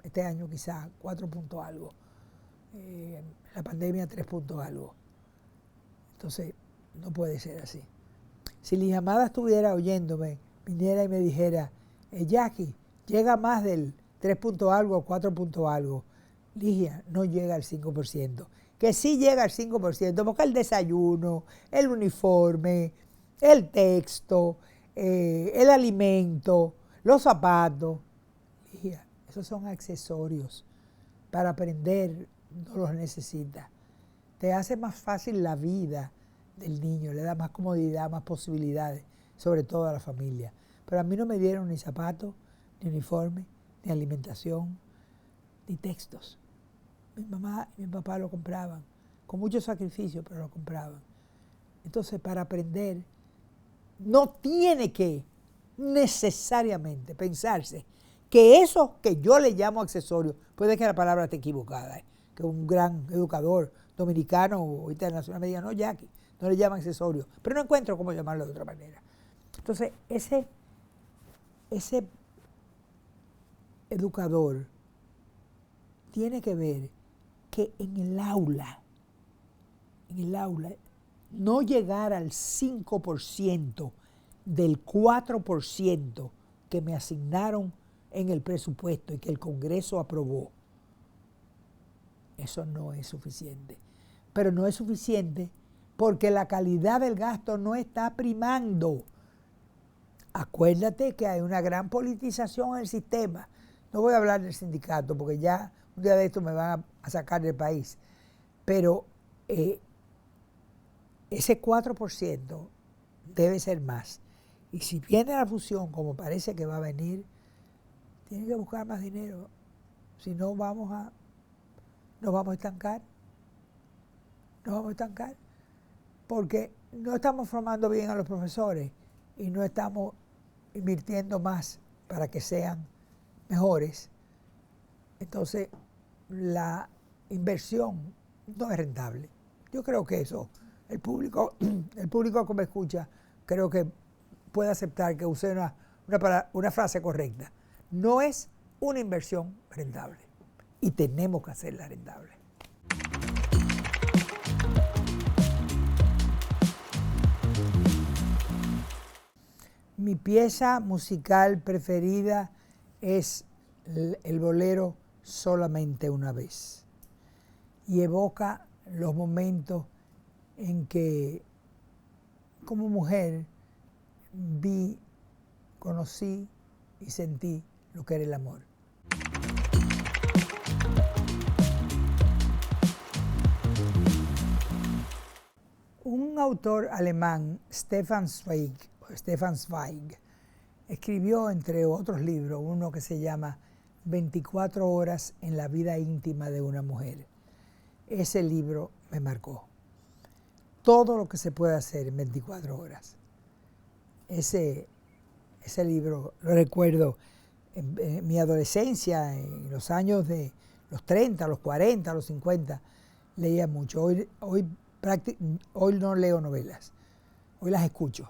Este año quizás 4 punto algo. La pandemia 3 punto algo. Entonces, no puede ser así. Si Ligia Amada estuviera oyéndome, viniera y me dijera, Jackie, llega más del 3 punto algo o 4 punto algo. Ligia, no llega al 5%. Que sí llega al 5%, porque el desayuno, el uniforme, el texto, el alimento, los zapatos. Ligia, esos son accesorios. Para aprender no los necesitas. Te hace más fácil la vida del niño, le da más comodidad, más posibilidades, sobre todo a la familia. Pero a mí no me dieron ni zapatos, ni uniforme, ni alimentación, ni textos. Mi mamá y mi papá lo compraban, con mucho sacrificio, pero lo compraban. Entonces, para aprender, no tiene que necesariamente pensarse que eso que yo le llamo accesorio, puede que la palabra esté equivocada, que un gran educador dominicano o internacional me diga, no, Jackie, no le llaman accesorio, pero no encuentro cómo llamarlo de otra manera. Entonces, ese educador tiene que ver que en el aula, no llegar al 5% del 4% que me asignaron en el presupuesto y que el Congreso aprobó. Eso no es suficiente. Pero no es suficiente porque la calidad del gasto no está primando. Acuérdate que hay una gran politización en el sistema. No voy a hablar del sindicato porque ya un día de esto me van a sacar del país. Pero ese 4% debe ser más. Y si viene la fusión, como parece que va a venir, tienen que buscar más dinero. Si no, nos vamos a estancar. Nos vamos a estancar. Porque no estamos formando bien a los profesores y no estamos invirtiendo más para que sean mejores. Entonces, la inversión no es rentable. Yo creo que eso, el público que me escucha, creo que puede aceptar que use una frase correcta. No es una inversión rentable y tenemos que hacerla rentable. Mi pieza musical preferida es el bolero Solamente una vez y evoca los momentos en que como mujer vi, conocí y sentí lo que era el amor. Un autor alemán, Stefan Zweig, escribió entre otros libros uno que se llama 24 horas en la vida íntima de una mujer. Ese libro me marcó. Todo lo que se puede hacer en 24 horas. Ese libro lo recuerdo en mi adolescencia, en los años de los 30, los 40, los 50, leía mucho. Hoy no leo novelas, hoy las escucho.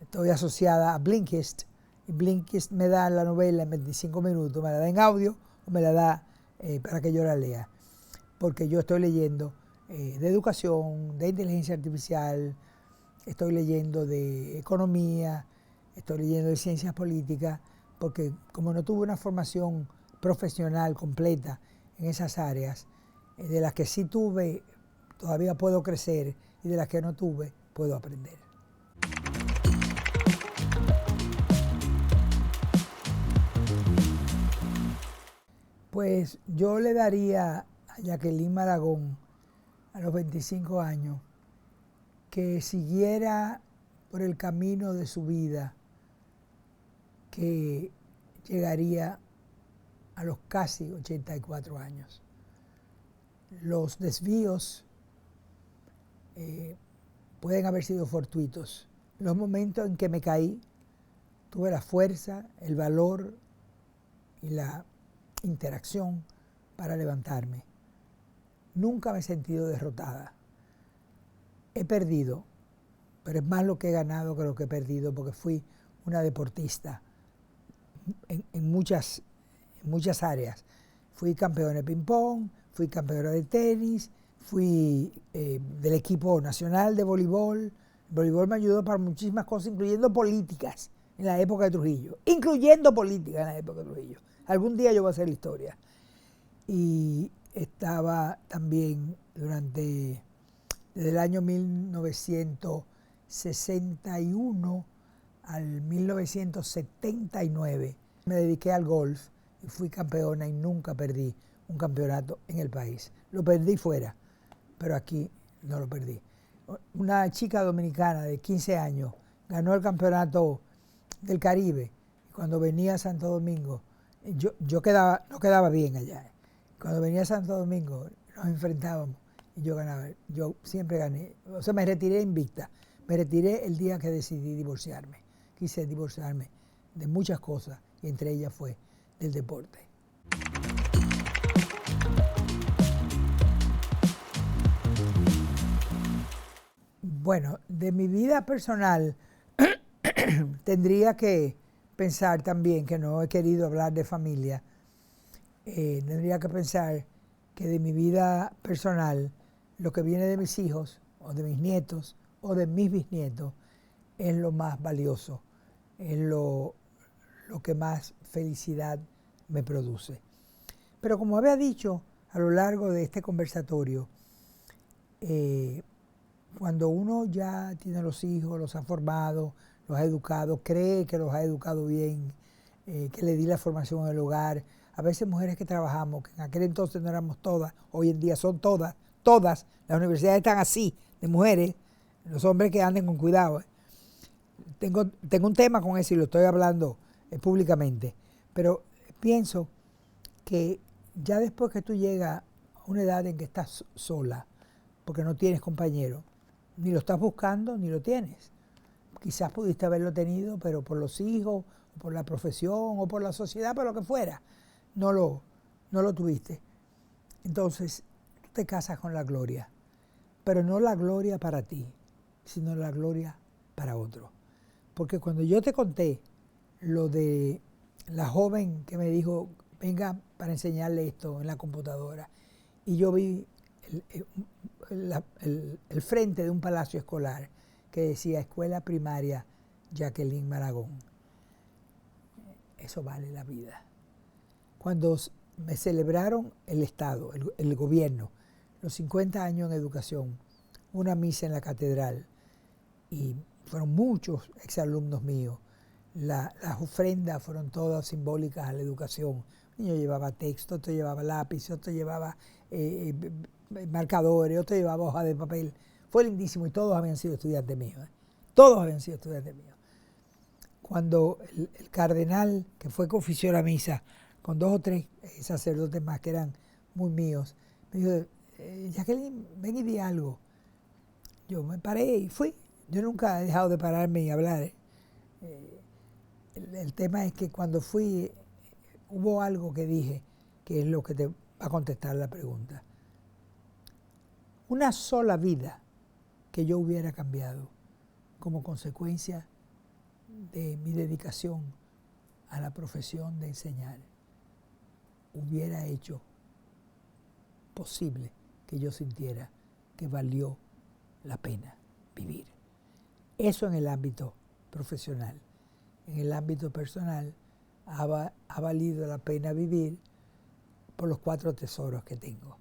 Estoy asociada a Blinkist y Blinkist me da la novela en 25 minutos, me la da en audio o me la da para que yo la lea. Porque yo estoy leyendo de educación, de inteligencia artificial, estoy leyendo de economía, estoy leyendo de ciencias políticas, porque como no tuve una formación profesional completa en esas áreas, de las que sí tuve, todavía puedo crecer, y de las que no tuve, puedo aprender. Pues yo le daría a Jacqueline Maragón, a los 25 años, que siguiera por el camino de su vida, que llegaría a los casi 84 años. Los desvíos pueden haber sido fortuitos. Los momentos en que me caí, tuve la fuerza, el valor y la interacción para levantarme. Nunca me he sentido derrotada. He perdido, pero es más lo que he ganado que lo que he perdido, porque fui una deportista en muchas áreas. Fui campeona de ping-pong, fui campeona de tenis, fui del equipo nacional de voleibol. El voleibol me ayudó para muchísimas cosas, incluyendo políticas en la época de Trujillo. Incluyendo política en la época de Trujillo. Algún día yo voy a hacer la historia. Y estaba también desde el año 1961 al 1979, me dediqué al golf y fui campeona y nunca perdí un campeonato en el país. Lo perdí fuera, pero aquí no lo perdí. Una chica dominicana de 15 años ganó el campeonato del Caribe. Cuando venía a Santo Domingo, yo no quedaba bien allá. Cuando venía a Santo Domingo nos enfrentábamos y yo ganaba. Yo siempre gané. O sea, me retiré invicta. Me retiré el día que decidí divorciarme. Quise divorciarme de muchas cosas y entre ellas fue del deporte. Bueno, de mi vida personal tendría que pensar también, que no he querido hablar de familia, tendría que pensar que de mi vida personal, lo que viene de mis hijos, o de mis nietos, o de mis bisnietos, es lo más valioso, es lo que más felicidad me produce. Pero como había dicho a lo largo de este conversatorio, cuando uno ya tiene los hijos, los ha formado, los ha educado, cree que los ha educado bien, que le di la formación en el hogar. A veces mujeres que trabajamos, que en aquel entonces no éramos todas, hoy en día son todas, las universidades están así, de mujeres, los hombres que anden con cuidado. Tengo un tema con eso y lo estoy hablando públicamente, pero pienso que ya después que tú llegas a una edad en que estás sola, porque no tienes compañero, ni lo estás buscando ni lo tienes. Quizás pudiste haberlo tenido, pero por los hijos, o por la profesión, o por la sociedad, por lo que fuera, no lo tuviste. Entonces, tú te casas con la gloria, pero no la gloria para ti, sino la gloria para otro. Porque cuando yo te conté lo de la joven que me dijo, venga para enseñarle esto en la computadora, y yo vi el frente de un palacio escolar que decía Escuela Primaria Jacqueline Maragón. Eso vale la vida. Cuando me celebraron el Estado, el gobierno, los 50 años en educación, una misa en la catedral, y fueron muchos exalumnos míos, las ofrendas fueron todas simbólicas a la educación. Un niño llevaba texto, otro llevaba lápiz, otro llevaba marcadores, otro llevaba hoja de papel. Fue lindísimo y todos habían sido estudiantes míos. Todos habían sido estudiantes míos. Cuando el cardenal, que fue que ofició la misa, con 2 o 3 sacerdotes más que eran muy míos, me dijo, Jacqueline, ven y di algo. Yo me paré y fui. Yo nunca he dejado de pararme y hablar. El tema es que cuando fui, hubo algo que dije, que es lo que te va a contestar la pregunta. Una sola vida que yo hubiera cambiado como consecuencia de mi dedicación a la profesión de enseñar hubiera hecho posible que yo sintiera que valió la pena vivir. Eso en el ámbito profesional. En el ámbito personal ha valido la pena vivir por los 4 tesoros que tengo.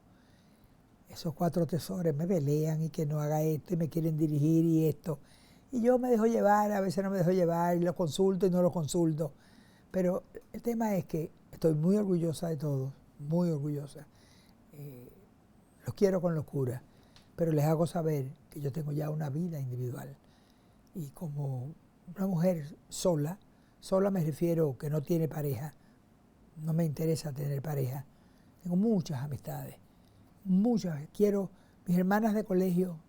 Esos 4 tesoros me pelean y que no haga esto y me quieren dirigir y esto. Y yo me dejo llevar, a veces no me dejo llevar, y lo consulto y no lo consulto. Pero el tema es que estoy muy orgullosa de todos, muy orgullosa. Los quiero con locura, pero les hago saber que yo tengo ya una vida individual. Y como una mujer sola me refiero que no tiene pareja, no me interesa tener pareja. Tengo muchas amistades, muchas. Mis hermanas de colegio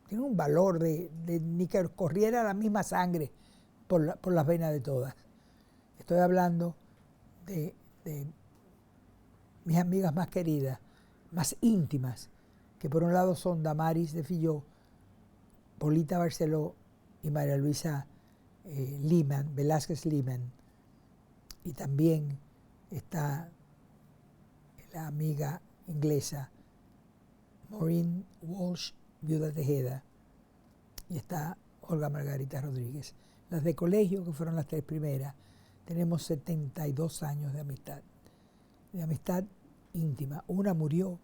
tienen un valor de ni que corriera la misma sangre por las venas de todas. Estoy hablando de mis amigas más queridas, más íntimas, que por un lado son Damaris de Filló, Polita Barceló y María Luisa Velázquez Liman. Y también está la amiga inglesa Maureen Walsh, viuda Tejeda, y está Olga Margarita Rodríguez. Las de colegio, que fueron las 3 primeras, tenemos 72 años de amistad íntima. Una murió,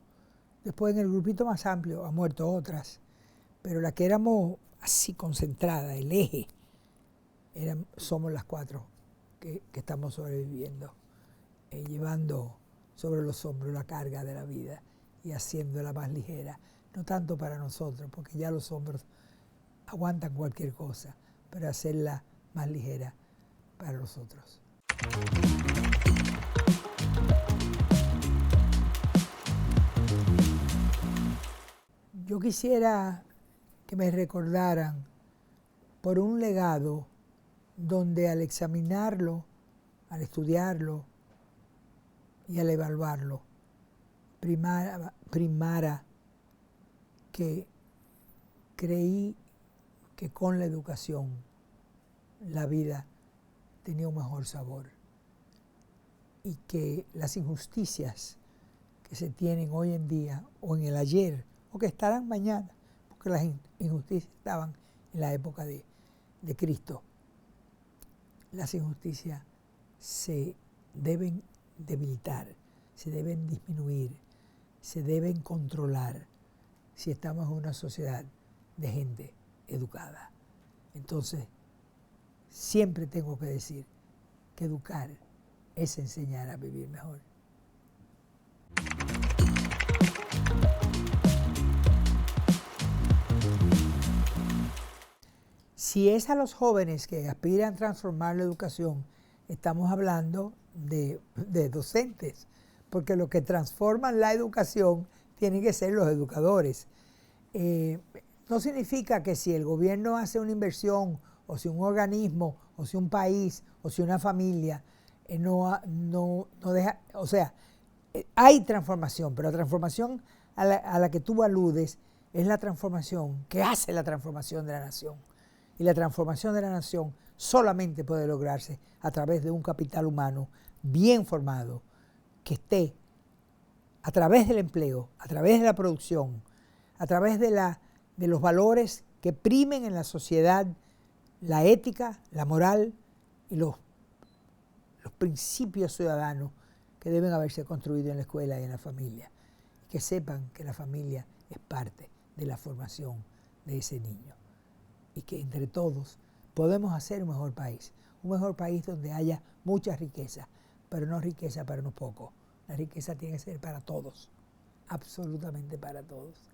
después en el grupito más amplio han muerto otras, pero la que éramos así concentrada, el eje, somos las 4 que estamos sobreviviendo, llevando sobre los hombros la carga de la vida y haciéndola más ligera. No tanto para nosotros, porque ya los hombros aguantan cualquier cosa, pero hacerla más ligera para los otros. Yo quisiera que me recordaran por un legado donde al examinarlo, al estudiarlo y al evaluarlo, primara que creí que con la educación la vida tenía un mejor sabor y que las injusticias que se tienen hoy en día o en el ayer o que estarán mañana, porque las injusticias estaban en la época de Cristo, las injusticias se deben debilitar, se deben disminuir, se deben controlar si estamos en una sociedad de gente educada. Entonces, siempre tengo que decir que educar es enseñar a vivir mejor. Si es a los jóvenes que aspiran a transformar la educación, estamos hablando de docentes, porque lo que transforman la educación tienen que ser los educadores. No significa que si el gobierno hace una inversión, o si un organismo, o si un país, o si una familia no deja, o sea, hay transformación, pero la transformación a la que tú aludes es la transformación que hace la transformación de la nación. Y la transformación de la nación solamente puede lograrse a través de un capital humano bien formado, que esté a través del empleo, a través de la producción, a través de los valores que primen en la sociedad, la ética, la moral y los principios ciudadanos que deben haberse construido en la escuela y en la familia. Que sepan que la familia es parte de la formación de ese niño. Y que entre todos podemos hacer un mejor país donde haya mucha riqueza, pero no riqueza para unos pocos. La riqueza tiene que ser para todos, absolutamente para todos.